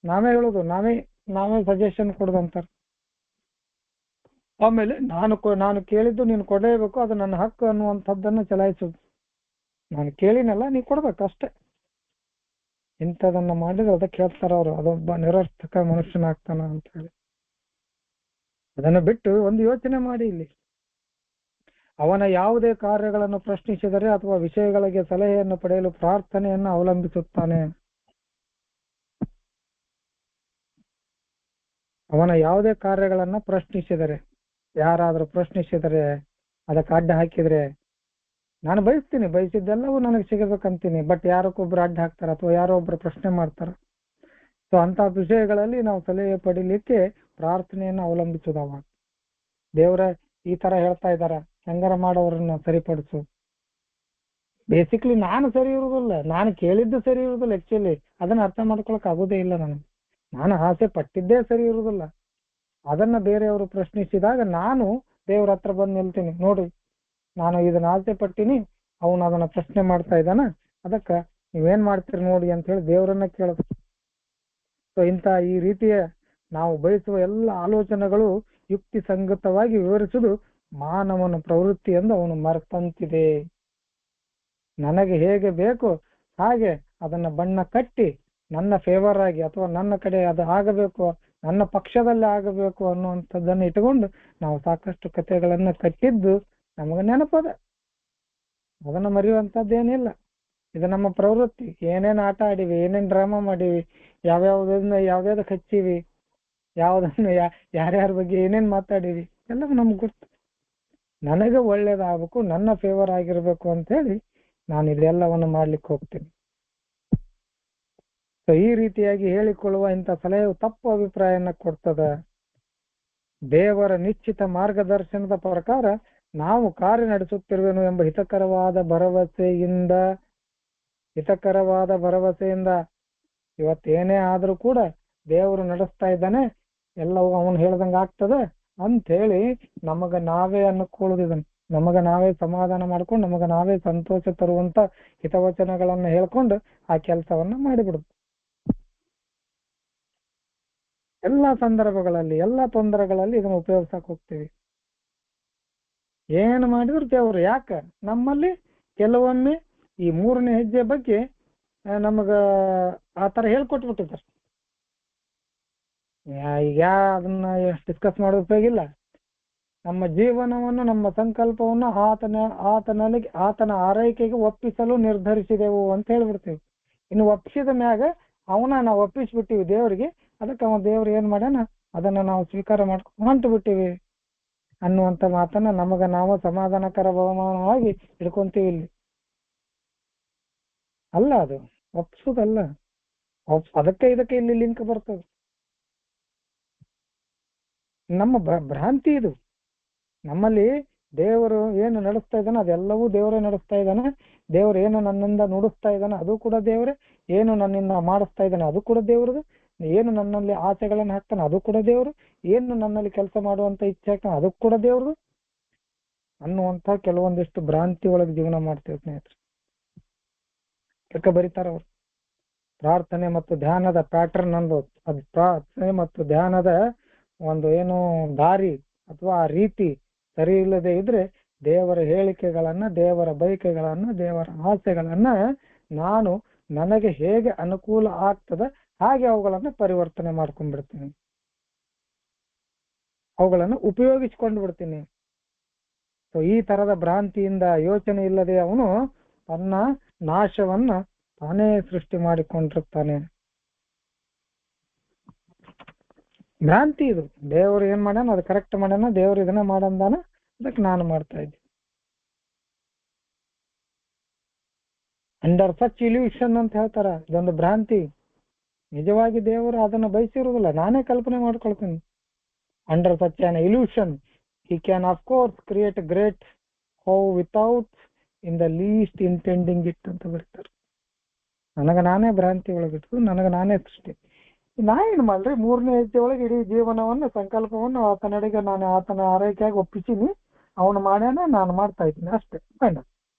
ನಾವೇ ಹೇಳೋದು, ನಾವೇ ಸಜೆಷನ್ ಕೊಡುದಂತಾರ. ಆಮೇಲೆ ನಾನು ಕೇಳಿದ್ದು ನೀನು ಕೊಡಲೇಬೇಕು, ಅದು ನನ್ನ ಹಕ್ಕು ಅನ್ನುವಂಥದ್ದನ್ನು ಚಲಾಯಿಸೋದು. ನಾನು ಕೇಳಿನಲ್ಲ, ನೀ ಕೊಡ್ಬೇಕು ಅಷ್ಟೇ. ಇಂಥದನ್ನ ಮಾಡಿದ್ರೆ ಅದಕ್ಕೆ ಹೇಳ್ತಾರ ಅವರು, ಅದೊಬ್ಬ ನಿರರ್ಥಕ ಮನುಷ್ಯನಾಗ್ತಾನ ಅಂತ ಹೇಳಿ. ಅದನ್ನು ಬಿಟ್ಟು ಒಂದು ಯೋಚನೆ ಮಾಡಿ, ಇಲ್ಲಿ ಅವನ ಯಾವುದೇ ಕಾರ್ಯಗಳನ್ನು ಪ್ರಶ್ನಿಸಿದರೆ ಅಥವಾ ವಿಷಯಗಳಿಗೆ ಸಲಹೆಯನ್ನು ಪಡೆಯಲು ಪ್ರಾರ್ಥನೆಯನ್ನು ಅವಲಂಬಿಸುತ್ತಾನೆ. ಅವನ ಯಾವುದೇ ಕಾರ್ಯಗಳನ್ನ ಪ್ರಶ್ನಿಸಿದರೆ, ಯಾರಾದ್ರೂ ಪ್ರಶ್ನಿಸಿದರೆ, ಅದಕ್ಕೆ ಅಡ್ಡ ಹಾಕಿದ್ರೆ, ನಾನು ಬಯಸಿದ್ದೆಲ್ಲವೂ ನನಗೆ ಸಿಗಬೇಕಂತೀನಿ, ಬಟ್ ಯಾರಕ್ಕೊಬ್ರು ಅಡ್ಡ ಹಾಕ್ತಾರ ಅಥವಾ ಯಾರೋ ಒಬ್ರು ಪ್ರಶ್ನೆ ಮಾಡ್ತಾರ. ಸೊ ಅಂತ ವಿಷಯಗಳಲ್ಲಿ ನಾವು ಸಲಹೆ ಪಡಿಲಿಕ್ಕೆ ಪ್ರಾರ್ಥನೆಯನ್ನು ಅವಲಂಬಿಸುದವ. ದೇವ್ರ ಈ ತರ ಹೇಳ್ತಾ ಇದ್ದಾರ, ಹೆಂಗಾರ ಮಾಡೋರನ್ನ ಸರಿಪಡಿಸು. ಬೇಸಿಕ್ಲಿ ನಾನು ಸರಿ ಇರುವುದಿಲ್ಲ, ನಾನು ಕೇಳಿದ್ದು ಸರಿ ಇರುವುದಿಲ್ಲ, ಆಕ್ಚುಲಿ ಅದನ್ನ ಅರ್ಥ ಮಾಡ್ಕೊಳಕ್ ಆಗೋದೇ ಇಲ್ಲ ನನಗೆ. ನಾನು ಆಸೆ ಪಟ್ಟಿದ್ದೇ ಸರಿ ಇರುವುದಿಲ್ಲ. ಅದನ್ನ ಬೇರೆಯವರು ಪ್ರಶ್ನಿಸಿದಾಗ ನಾನು ದೇವ್ರ ಹತ್ರ ಬಂದು ನಿಲ್ತೀನಿ, ನೋಡ್ರಿ ನಾನು ಇದನ್ನ ಆಸೆ ಪಟ್ಟಿನಿ, ಅವನು ಅದನ್ನ ಪ್ರಶ್ನೆ ಮಾಡ್ತಾ ಇದ್ದಾನ, ಅದಕ್ಕ ನೀವೇನ್ ಮಾಡ್ತೀರಿ ನೋಡಿ ಅಂತ ಹೇಳಿ ದೇವರನ್ನ ಕೇಳೋದು. ಸೊ ಇಂಥ ಈ ರೀತಿಯ ನಾವು ಬಯಸುವ ಎಲ್ಲ ಆಲೋಚನೆಗಳು ಯುಕ್ತಿ ಸಂಗತವಾಗಿ ವಿವರಿಸುವುದು ಮಾನವನ ಪ್ರವೃತ್ತಿ ಎಂದು ಅವನು ಮರೆತಂತಿದೆ. ನನಗೆ ಹೇಗೆ ಬೇಕು ಹಾಗೆ ಅದನ್ನ ಬಣ್ಣ ಕಟ್ಟಿ ನನ್ನ ಫೇವರ್ ಆಗಿ ಅಥವಾ ನನ್ನ ಕಡೆ ಅದು ಆಗಬೇಕು, ನನ್ನ ಪಕ್ಷದಲ್ಲಿ ಆಗಬೇಕು ಅನ್ನುವಂಥದ್ದನ್ನು ಇಟ್ಟುಕೊಂಡು ನಾವು ಸಾಕಷ್ಟು ಕಥೆಗಳನ್ನ ಕಟ್ಟಿದ್ದು ನಮಗೆ ನೆನಪದ. ಅದನ್ನ ಮರೆಯುವಂಥದ್ದೇನಿಲ್ಲ. ಇದು ನಮ್ಮ ಪ್ರವೃತ್ತಿ. ಏನೇನ್ ಆಟ ಆಡಿವಿ, ಏನೇನ್ ಡ್ರಾಮಾ ಮಾಡಿವಿ, ಯಾವ್ಯಾವ್ದಕ್ಕೆ ಹಚ್ಚಿವಿ, ಯಾವ್ದನ್ನು ಯಾರ್ಯಾರ ಬಗ್ಗೆ ಏನೇನ್ ಮಾತಾಡಿವಿ ಎಲ್ಲ ನಮ್ಗೆ ಗೊತ್ತು. ನನಗೆ ಒಳ್ಳೇದಾಗಬೇಕು, ನನ್ನ ಫೇವರ್ ಆಗಿರ್ಬೇಕು ಅಂತ ಹೇಳಿ ನಾನು ಇದೆಲ್ಲವನ್ನು ಮಾಡ್ಲಿಕ್ಕೆ ಹೋಗ್ತೀನಿ. ಸೊ ಈ ರೀತಿಯಾಗಿ ಹೇಳಿಕೊಳ್ಳುವ ಇಂಥ ಸಲಹೆಯು ತಪ್ಪು ಅಭಿಪ್ರಾಯನ ಕೊಡ್ತದ. ದೇವರ ನಿಶ್ಚಿತ ಮಾರ್ಗದರ್ಶನದ ಪ್ರಕಾರ ನಾವು ಕಾರ್ಯ ನಡೆಸುತ್ತಿರುವೆನು ಎಂಬ ಹಿತಕರವಾದ ಭರವಸೆಯಿಂದ ಇವತ್ತೇನೇ ಆದ್ರೂ ಕೂಡ ದೇವರು ನಡೆಸ್ತಾ ಇದ್ದಾನೆ, ಎಲ್ಲವೂ ಅವನು ಹೇಳ್ದಂಗ ಆಗ್ತದೆ ಅಂತ ಹೇಳಿ ನಮಗ ನಾವೇ ಅನ್ಕೊಳ್ಳೋದಿದ್ದಾನೆ. ನಮಗ ನಾವೇ ಸಮಾಧಾನ ಮಾಡ್ಕೊಂಡು ನಮಗ ನಾವೇ ಸಂತೋಷ ತರುವಂತ ಹಿತವಚನಗಳನ್ನ ಹೇಳ್ಕೊಂಡು ಆ ಕೆಲಸವನ್ನ ಮಾಡಿಬಿಡುದು. ಎಲ್ಲಾ ಸಂದರ್ಭಗಳಲ್ಲಿ, ಎಲ್ಲಾ ತೊಂದರೆಗಳಲ್ಲಿ ಇದನ್ನ ಉಪಯೋಗಿಸಕ್ ಹೋಗ್ತೀವಿ. ಏನು ಮಾಡಿದ್ರು ದೇವ್ರು ಯಾಕ ನಮ್ಮಲ್ಲಿ ಕೆಲವೊಮ್ಮೆ ಈ 3ನೇ ಹೆಜ್ಜೆ ಬಗ್ಗೆ ನಮಗ ಆ ತರ ಹೇಳ್ಕೊಟ್ಬಿಟ್ಟಿದ್ದಾರೆ. ಈಗ ಅದನ್ನ ಡಿಸ್ಕಸ್ ಮಾಡೋ ಉಪಯೋಗಿಲ್ಲ. ನಮ್ಮ ಜೀವನವನ್ನು, ನಮ್ಮ ಸಂಕಲ್ಪವನ್ನು ಆತನ ಆರೈಕೆಗೆ ಒಪ್ಪಿಸಲು ನಿರ್ಧರಿಸಿದೆವು ಅಂತ ಹೇಳ್ಬಿಡ್ತೀವಿ. ಇನ್ನು ಒಪ್ಪಿಸಿದ ಮ್ಯಾಗ ನಾವು ಒಪ್ಪಿಸ್ಬಿಟ್ಟಿವಿ ದೇವ್ರಿಗೆ, ಅದಕ್ಕೆ ದೇವ್ರು ಏನ್ ಮಾಡ್ಯಾನ ಅದನ್ನ ನಾವು ಸ್ವೀಕಾರ ಮಾಡ್ಕೊಂಡು ಹೊಂಟು ಬಿಟ್ಟಿವಿ ಅನ್ನುವಂತ ಮಾತನ್ನ ನಮಗ ನಾವು ಸಮಾಧಾನಕರ ಬಹುಮಾನವಾಗಿ ಇಟ್ಕೊಂತೀವಿ. ಇಲ್ಲಿ ಅಲ್ಲ, ಅದು ಒಪ್ಸೋದಲ್ಲ, ಅದಕ್ಕೆ ಇದಕ್ಕೆ ಇಲ್ಲಿ ಲಿಂಕ್ ಬರ್ತದೆ. ನಮ್ಮ ಭ್ರಾಂತಿ ಇದು. ನಮ್ಮಲ್ಲಿ ದೇವರು ಏನು ನಡೆಸ್ತಾ ಇದ್ದಾನೆ ಅದೆಲ್ಲವೂ ದೇವರೇ ನಡೆಸ್ತಾ ಇದ್ದಾನೆ. ದೇವರು ಏನು ನನ್ನಿಂದ ನುಡಿಸ್ತಾ ಇದ್ದಾನೆ ಅದು ಕೂಡ ದೇವರೇ. ಏನು ನನ್ನಿಂದ ಮಾಡಿಸ್ತಾ ಇದ್ದಾನೆ ಅದು ಕೂಡ ದೇವ್ರದು. ಏನು ನನ್ನಲ್ಲಿ ಆಸೆಗಳನ್ನ ಹಾಕ್ತಾನೆ ಅದು ಕೂಡ ದೇವ್ರು. ಏನು ನನ್ನಲ್ಲಿ ಕೆಲಸ ಮಾಡುವಂತ ಇಚ್ಛೆ ಹಾಕ್ತಾನೆ ಅದು ಕೂಡ ದೇವ್ರದು ಅನ್ನುವಂತ ಕೆಲವೊಂದಿಷ್ಟು ಭ್ರಾಂತಿ ಒಳಗೆ ಜೀವನ ಮಾಡ್ತೇವೆ ಸ್ನೇಹಿತರೆ. ಯಾಕೆ ಬರೀತಾರ ಅವ್ರು ಪ್ರಾರ್ಥನೆ ಮತ್ತು ಧ್ಯಾನದ ಪ್ಯಾಟರ್ನ್ ಅಂದು, ಅದು ಪ್ರಾರ್ಥನೆ ಮತ್ತು ಧ್ಯಾನದ ಒಂದು ಏನು ದಾರಿ ಅಥವಾ ಆ ರೀತಿ ಸರಿ ಇಲ್ಲದೆ ಇದ್ರೆ ದೇವರ ಹೇಳಿಕೆಗಳನ್ನ, ದೇವರ ಬಯಕೆಗಳನ್ನ, ದೇವರ ಆಸೆಗಳನ್ನ ನನಗೆ ಹೇಗೆ ಅನುಕೂಲ ಆಗ್ತದೆ ಹಾಗೆ ಅವುಗಳನ್ನ ಪರಿವರ್ತನೆ ಮಾಡ್ಕೊಂಡ್ಬಿಡ್ತೀನಿ, ಅವುಗಳನ್ನು ಉಪಯೋಗಿಸ್ಕೊಂಡು ಬಿಡ್ತೀನಿ. ಸೊ ಈ ತರದ ಭ್ರಾಂತಿಯಿಂದ, ಯೋಚನೆ ಇಲ್ಲದೆ ಅವನು ತನ್ನ ನಾಶವನ್ನ ತಾನೇ ಸೃಷ್ಟಿ ಮಾಡಿಕೊಂಡಿರ್ತಾನೆ. ಭ್ರಾಂತಿ ಇದು. ದೇವರು ಏನ್ ಮಾಡ್ಯಾನ ಅದು ಕರೆಕ್ಟ್ ಮಾಡ್ಯಾನ, ದೇವ್ರು ಇದನ್ನ ಮಾಡಂದಾನ, ಅದಕ್ಕೆ ನಾನು ಮಾಡ್ತಾ ಇದ್ದೆ. ಅಂಡರ್ ಸಚ್ ಇಲ್ಯೂಷನ್ ಅಂತ ಹೇಳ್ತಾರ, ಇದೊಂದು ಭ್ರಾಂತಿ. ನಿಜವಾಗಿ ದೇವರು ಅದನ್ನ ಬಯಸಿರುವುದಿಲ್ಲ, ನಾನೇ ಕಲ್ಪನೆ ಮಾಡ್ಕೊಳ್ತೀನಿ. Under such on illusion he can of course create a great how without in the least intending it ಅಂತ ಬರ್ತಾರೆ. ನನಗ ನಾನೇ ಭ್ರಾಂತಿ ಒಳಗಿಟ್ಟು ನನಗ ನಾನೇ ಸೃಷ್ಟಿ. ನಾ ಏನ್ ಮಾಡ್ರಿ 3ನೇ ಹೆಜ್ಜೆ ಒಳಗೆ ಇಡೀ ಜೀವನವನ್ನು, ಸಂಕಲ್ಪವನ್ನು ಆತನಡೆಗೆ ನಾನು ಆತನ ಆರೈಕೆಯಾಗಿ ಒಪ್ಪಿಸಿನಿ, ಅವನು ಮಾಡ್ಯಾನ, ನಾನು ಮಾಡ್ತಾ ಇದ್ದೀನಿ ಅಷ್ಟೇ ಬೇಡ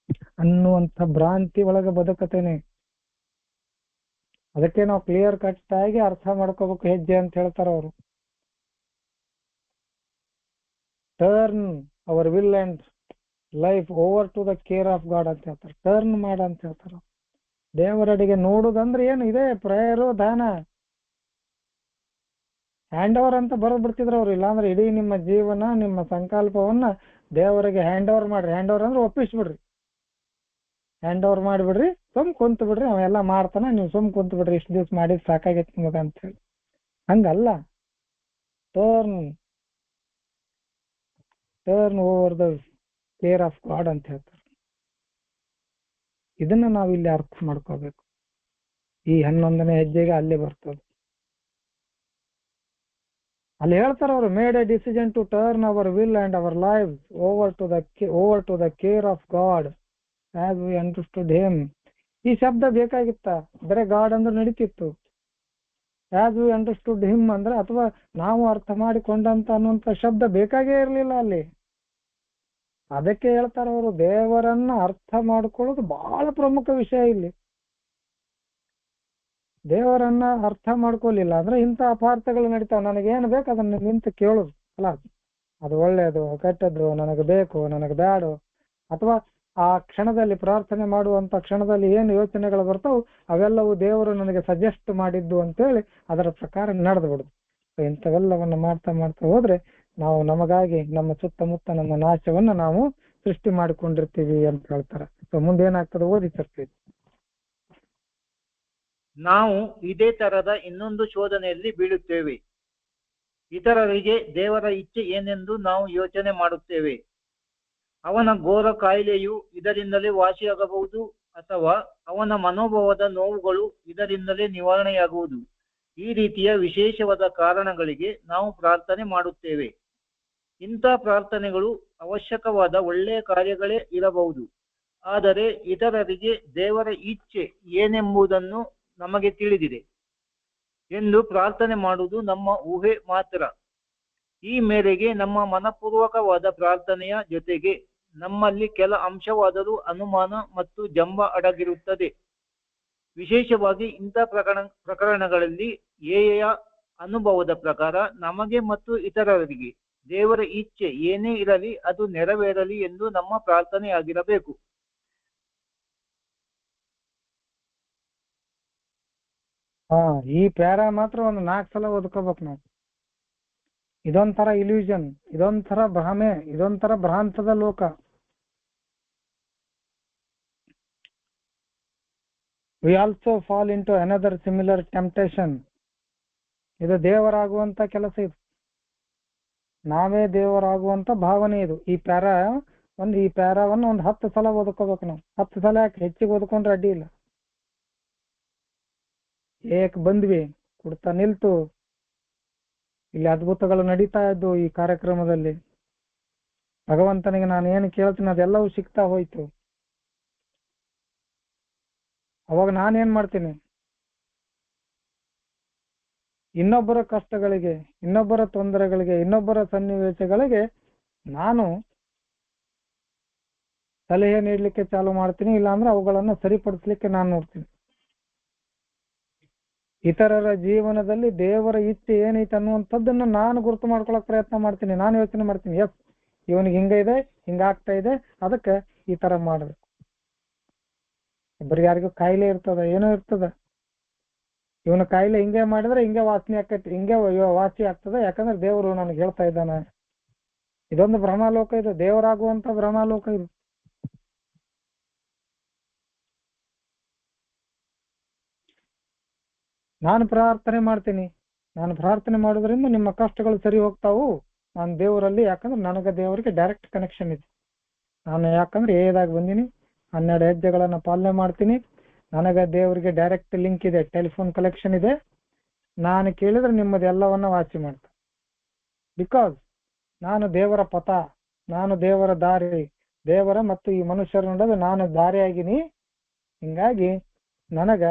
ಅನ್ನುವಂಥ ಭ್ರಾಂತಿ ಒಳಗೆ ಬದುಕತೇನೆ. ಅದಕ್ಕೆ ನಾವು ಕ್ಲಿಯರ್ ಕಟ್ ಆಗಿ ಅರ್ಥ ಮಾಡ್ಕೋಬೇಕು ಹೆಜ್ಜೆ ಅಂತ ಹೇಳ್ತಾರ ಅವರು. Turn our will and life over to the care of God ಅಂತ ಹೇಳ್ತಾರೆ. ಟರ್ನ್ ಮಾಡ ಅಂತ ಹೇಳ್ತಾರ. ದೇವರಡಿಗೆ ನೋಡುದಂದ್ರೆ ಏನು ಇದೆ, ಪ್ರೇಯರು ದಾನ ಹ್ಯಾಂಡ್ ಓವರ್ ಅಂತ ಬರೋದ್ಬಿಡ್ತಿದ್ರು ಅವ್ರು. ಇಲ್ಲಾಂದ್ರೆ ಇಡೀ ನಿಮ್ಮ ಜೀವನ, ನಿಮ್ಮ ಸಂಕಲ್ಪವನ್ನ ದೇವರಿಗೆ ಹ್ಯಾಂಡ್ ಓವರ್ ಮಾಡ್ರಿ. ಹ್ಯಾಂಡ್ ಓವರ್ ಅಂದ್ರೆ ಒಪ್ಪಿಸ್ಬಿಡ್ರಿ, ಹ್ಯಾಂಡ್ ಓವರ್ ಮಾಡಿಬಿಡ್ರಿ, ಸುಮ್ ಕುಂತು ಬಿಡ್ರಿ, ಅವೆಲ್ಲ ಮಾಡ್ತಾನ, ನೀವು ಸುಮ್ ಕುಂತು ಬಿಡ್ರಿ, ಇಷ್ಟು ದಿವ್ಸ ಮಾಡಿದ್ ಸಾಕಾಗೈತಿ ನಿಮಗ ಅಂತ ಹೇಳಿ. ಹಂಗಲ್ಲ, turn over the care of God ಅಂತ ಹೇಳ್ತಾರೆ. ಇದನ್ನ ನಾವು ಇಲ್ಲಿ ಅರ್ಥ ಮಾಡ್ಕೋಬೇಕು. ಈ 11ನೇ ಹೆಜ್ಜೆಗೆ ಅಲ್ಲೇ ಬರ್ತದೆ. ಅಲ್ಲಿ ಹೇಳ್ತಾರ ಅವರು, made a decision to turn our will and our life over to the care of God as we understood him. ಈ ಶಬ್ದ ಬೇಕಾಗಿತ್ತ? ಬರೇ ಗಾಡ್ ಅಂದ್ರೆ ನಡೀತಿತ್ತು. ಆಸ್ ವಿ ಅಂಡರ್ಸ್ಟುಡ್ ಹಿಮ್ ಅಂದ್ರೆ, ಅಥವಾ ನಾವು ಅರ್ಥ ಮಾಡಿಕೊಂಡಂತ ಅನ್ನುವಂತ ಶಬ್ದ ಬೇಕಾಗೇ ಇರ್ಲಿಲ್ಲ ಅಲ್ಲಿ. ಅದಕ್ಕೆ ಹೇಳ್ತಾರ ಅವರು, ದೇವರನ್ನ ಅರ್ಥ ಮಾಡ್ಕೊಳ್ಳೋದು ಬಹಳ ಪ್ರಮುಖ ವಿಷಯ ಇಲ್ಲಿ. ದೇವರನ್ನ ಅರ್ಥ ಮಾಡ್ಕೊಲಿಲ್ಲ ಅಂದ್ರೆ ಇಂಥ ಅಪಾರ್ಥಗಳು ನಡೀತಾವ. ನನಗೇನು ಬೇಕು ಅದನ್ನ ನಿಂತು ಕೇಳೋದು ಅಲ್ಲ, ಅದು ಒಳ್ಳೇದು ಕೆಟ್ಟದ್ದು, ನನಗೆ ಬೇಕು ನನಗೆ ಬ್ಯಾಡು, ಅಥವಾ ಆ ಕ್ಷಣದಲ್ಲಿ ಪ್ರಾರ್ಥನೆ ಮಾಡುವಂತ ಕ್ಷಣದಲ್ಲಿ ಏನು ಯೋಚನೆಗಳು ಬರ್ತಾವು ಅವೆಲ್ಲವೂ ದೇವರು ನನಗೆ ಸಜೆಸ್ಟ್ ಮಾಡಿದ್ದು ಅಂತೇಳಿ ಅದರ ಪ್ರಕಾರ ನಡೆದು ಬಿಡುದು. ಇಂಥವೆಲ್ಲವನ್ನ ಮಾಡ್ತಾ ಮಾಡ್ತಾ ಹೋದ್ರೆ ನಾವು ನಮಗಾಗಿ ನಮ್ಮ ಸುತ್ತಮುತ್ತ ನಮ್ಮ ನಾಶವನ್ನ ನಾವು ಸೃಷ್ಟಿ ಮಾಡಿಕೊಂಡಿರ್ತೀವಿ ಅಂತ ಹೇಳ್ತಾರೆ. ಸೊ ಮುಂದೆ ಏನಾಗ್ತದೆ ಓದಿ ತರ್ತೀವಿ. ನಾವು ಇದೇ ತರದ ಇನ್ನೊಂದು ಶೋಧನೆಯಲ್ಲಿ ಬೀಳುತ್ತೇವೆ. ಇತರರಿಗೆ ದೇವರ ಇಚ್ಛೆ ಏನೆಂದು ನಾವು ಯೋಚನೆ ಮಾಡುತ್ತೇವೆ. ಅವನ ಘೋರ ಕಾಯಿಲೆಯು ಇದರಿಂದಲೇ ವಾಸಿಯಾಗಬಹುದು ಅಥವಾ ಅವನ ಮನೋಭಾವದ ನೋವುಗಳು ಇದರಿಂದಲೇ ನಿವಾರಣೆಯಾಗುವುದು. ಈ ರೀತಿಯ ವಿಶೇಷವಾದ ಕಾರಣಗಳಿಗೆ ನಾವು ಪ್ರಾರ್ಥನೆ ಮಾಡುತ್ತೇವೆ. ಇಂಥ ಪ್ರಾರ್ಥನೆಗಳು ಅವಶ್ಯಕವಾದ ಒಳ್ಳೆಯ ಕಾರ್ಯಗಳೇ ಇರಬಹುದು. ಆದರೆ ಇತರರಿಗೆ ದೇವರ ಇಚ್ಛೆ ಏನೆಂಬುದನ್ನು ನಮಗೆ ತಿಳಿದಿದೆ ಎಂದು ಪ್ರಾರ್ಥನೆ ಮಾಡುವುದು ನಮ್ಮ ಊಹೆ ಮಾತ್ರ. ಈ ಮೇರೆಗೆ ನಮ್ಮ ಮನಪೂರ್ವಕವಾದ ಪ್ರಾರ್ಥನೆಯ ಜೊತೆಗೆ ನಮ್ಮಲ್ಲಿ ಕೆಲ ಅಂಶವಾದರೂ ಅನುಮಾನ ಮತ್ತು ಜಂಬ ಅಡಗಿರುತ್ತದೆ. ವಿಶೇಷವಾಗಿ ಇಂಥ ಪ್ರಕರಣಗಳಲ್ಲಿ ಏಯ ಅನುಭವದ ಪ್ರಕಾರ ನಮಗೆ ಮತ್ತು ಇತರರಿಗೆ ದೇವರ ಇಚ್ಛೆ ಏನೇ ಇರಲಿ ಅದು ನೆರವೇರಲಿ ಎಂದು ನಮ್ಮ ಪ್ರಾರ್ಥನೆಯಾಗಿರಬೇಕು. ಈ ಪ್ಯಾರ ಮಾತ್ರ ಒಂದು 4 ಸಲ ಓದ್ಕೋಬೇಕು ನಾವು. ಇದೊಂಥರ ಇಲ್ಯೂಷನ್, ಇದೊಂಥರ ಭ್ರಮೆ, ಇದೊಂಥರ ಭ್ರಾಂತದ ಲೋಕ. We also fall into another similar temptation. ಇದು ದೇವರಾಗುವಂತ ಕೆಲಸ. ಇದು ನಾವೇ ದೇವರಾಗುವಂತ ಭಾವನೆ. ಇದು ಈ ಪ್ಯಾರಾವನ್ನು ಒಂದು 10 ಸಲ ಓದ್ಕೋಬೇಕು ನಾವು. 10 ಸಲ ಯಾಕೆ, ಹೆಚ್ಚಿಗೆ ಓದ್ಕೊಂಡ್ರೆ ಅಡ್ಡಿ ಇಲ್ಲ. ಏಕ್ ಬಂದ್ವಿ, ಕುಡ್ತಾ ನಿಲ್ತು, ಇಲ್ಲಿ ಅದ್ಭುತಗಳು ನಡೀತಾ ಇದ್ದು. ಈ ಕಾರ್ಯಕ್ರಮದಲ್ಲಿ ಭಗವಂತನಿಗೆ ನಾನು ಏನು ಕೇಳ್ತೀನಿ ಅದೆಲ್ಲವೂ ಸಿಗ್ತಾ ಹೋಯ್ತು. ಅವಾಗ ನಾನೇನ್ ಮಾಡ್ತೀನಿ, ಇನ್ನೊಬ್ಬರ ಕಷ್ಟಗಳಿಗೆ, ಇನ್ನೊಬ್ಬರ ತೊಂದರೆಗಳಿಗೆ, ಇನ್ನೊಬ್ಬರ ಸನ್ನಿವೇಶಗಳಿಗೆ ನಾನು ಸಲಹೆ ನೀಡಲಿಕ್ಕೆ ಚಾಲು ಮಾಡ್ತೀನಿ. ಇಲ್ಲಾಂದ್ರೆ ಅವುಗಳನ್ನು ಸರಿಪಡಿಸ್ಲಿಕ್ಕೆ ನಾನು ನೋಡ್ತೀನಿ. ಇತರರ ಜೀವನದಲ್ಲಿ ದೇವರ ಇಚ್ಛೆ ಏನೈತೆ ಅನ್ನುವಂಥದ್ದನ್ನ ನಾನು ಗುರುತು ಮಾಡ್ಕೊಳಕ್ ಪ್ರಯತ್ನ ಮಾಡ್ತೀನಿ. ನಾನು ಯೋಚನೆ ಮಾಡ್ತೀನಿ, ಎಸ್ ಇವನಿಗೆ ಹಿಂಗ ಇದೆ, ಹಿಂಗಾಗ್ತಾ ಇದೆ, ಅದಕ್ಕೆ ಈ ತರ ಮಾಡ್ಬೇಕು. ಒಬ್ಬರಿಗೆ ಯಾರಿಗೂ ಕಾಯಿಲೆ ಇರ್ತದ, ಏನೋ ಇರ್ತದ, ಇವನ ಕಾಯಿಲೆ ಹಿಂಗೆ ಮಾಡಿದ್ರೆ ಹಿಂಗೆ ವಾಸನೆ ಆಕೈತಿ, ಹಿಂಗೆ ವಾಸಿ ಆಗ್ತದೆ, ಯಾಕಂದ್ರೆ ದೇವರು ನನಗೆ ಹೇಳ್ತಾ ಇದ್ದಾನೆ. ಇದೊಂದು ಭ್ರಮಾಲೋಕ. ಇದು ದೇವರಾಗುವಂತ ಭ್ರಮಾಲೋಕ. ಇದು ನಾನು ಪ್ರಾರ್ಥನೆ ಮಾಡ್ತೀನಿ. ನಾನು ಪ್ರಾರ್ಥನೆ ಮಾಡೋದ್ರಿಂದ ನಿಮ್ಮ ಕಷ್ಟಗಳು ಸರಿ ಹೋಗ್ತಾವು. ನಾನು ದೇವರಲ್ಲಿ, ಯಾಕಂದ್ರೆ ನನಗೆ ದೇವರಿಗೆ ಡೈರೆಕ್ಟ್ ಕನೆಕ್ಷನ್ ಇದೆ. ನಾನು ಯಾಕಂದ್ರೆ ಏದಾಗ ಬಂದೀನಿ, 12 ಹೆಜ್ಜೆಗಳನ್ನ ಪಾಲನೆ ಮಾಡ್ತೀನಿ. ನನಗೆ ದೇವರಿಗೆ ಡೈರೆಕ್ಟ್ ಲಿಂಕ್ ಇದೆ, ಟೆಲಿಫೋನ್ ಕಲೆಕ್ಷನ್ ಇದೆ. ನಾನು ಕೇಳಿದ್ರೆ ನಿಮ್ಮದೆಲ್ಲವನ್ನ ವಾಸಿ ಮಾಡ್ತೀನಿ. ಬಿಕಾಸ್ ನಾನು ದೇವರ ಪಥ, ನಾನು ದೇವರ ದಾರಿ, ದೇವರ ಮತ್ತು ಈ ಮನುಷ್ಯರ ನಡುವೆ ನಾನು ದಾರಿಯಾಗಿನಿ. ಹಿಂಗಾಗಿ ನನಗ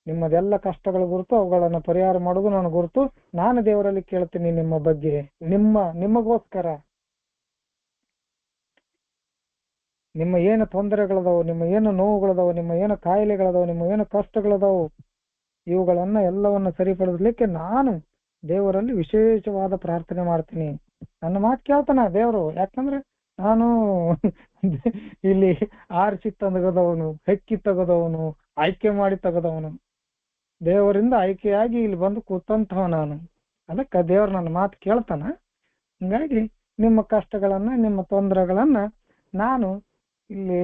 ನಿಮ್ಮದೆಲ್ಲ ಕಷ್ಟಗಳು ಗುರುತು, ಅವುಗಳನ್ನು ಪರಿಹಾರ ಮಾಡೋದು ನಾನು ಗುರುತು. ನಾನು ದೇವರಲ್ಲಿ ಕೇಳ್ತೀನಿ ನಿಮ್ಮ ಬಗ್ಗೆ, ನಿಮಗೋಸ್ಕರ. ನಿಮ್ಮ ಏನು ತೊಂದರೆಗಳದಾವು, ನಿಮ್ಮ ಏನು ನೋವುಗಳದಾವು, ನಿಮ್ಮ ಏನು ಕಾಯಿಲೆಗಳದಾವು, ನಿಮ್ಮ ಏನು ಕಷ್ಟಗಳದಾವು, ಇವುಗಳನ್ನ ಎಲ್ಲವನ್ನ ಸರಿಪಡಿಸ್ಲಿಕ್ಕೆ ನಾನು ದೇವರಲ್ಲಿ ವಿಶೇಷವಾದ ಪ್ರಾರ್ಥನೆ ಮಾಡ್ತೀನಿ. ನನ್ನ ಮಾತು ಕೇಳ್ತಾನ ದೇವರು. ಯಾಕಂದ್ರೆ ನಾನು ಇಲ್ಲಿ ಆರಿಸಿ ತೆಗೆದವನು, ಹೆಕ್ಕಿ ತೆಗೆದವನು, ಆಯ್ಕೆ ಮಾಡಿ ತೆಗೆದವನು, ದೇವರಿಂದ ಆಯ್ಕೆಯಾಗಿ ಇಲ್ಲಿ ಬಂದು ಕೂತಂತವ ನಾನು. ಅದಕ್ಕೆ ದೇವ್ರು ನನ್ನ ಮಾತು ಕೇಳ್ತಾನ. ಹಿಂಗಾಗಿ ನಿಮ್ಮ ಕಷ್ಟಗಳನ್ನ, ನಿಮ್ಮ ತೊಂದರೆಗಳನ್ನ ನಾನು ಇಲ್ಲಿ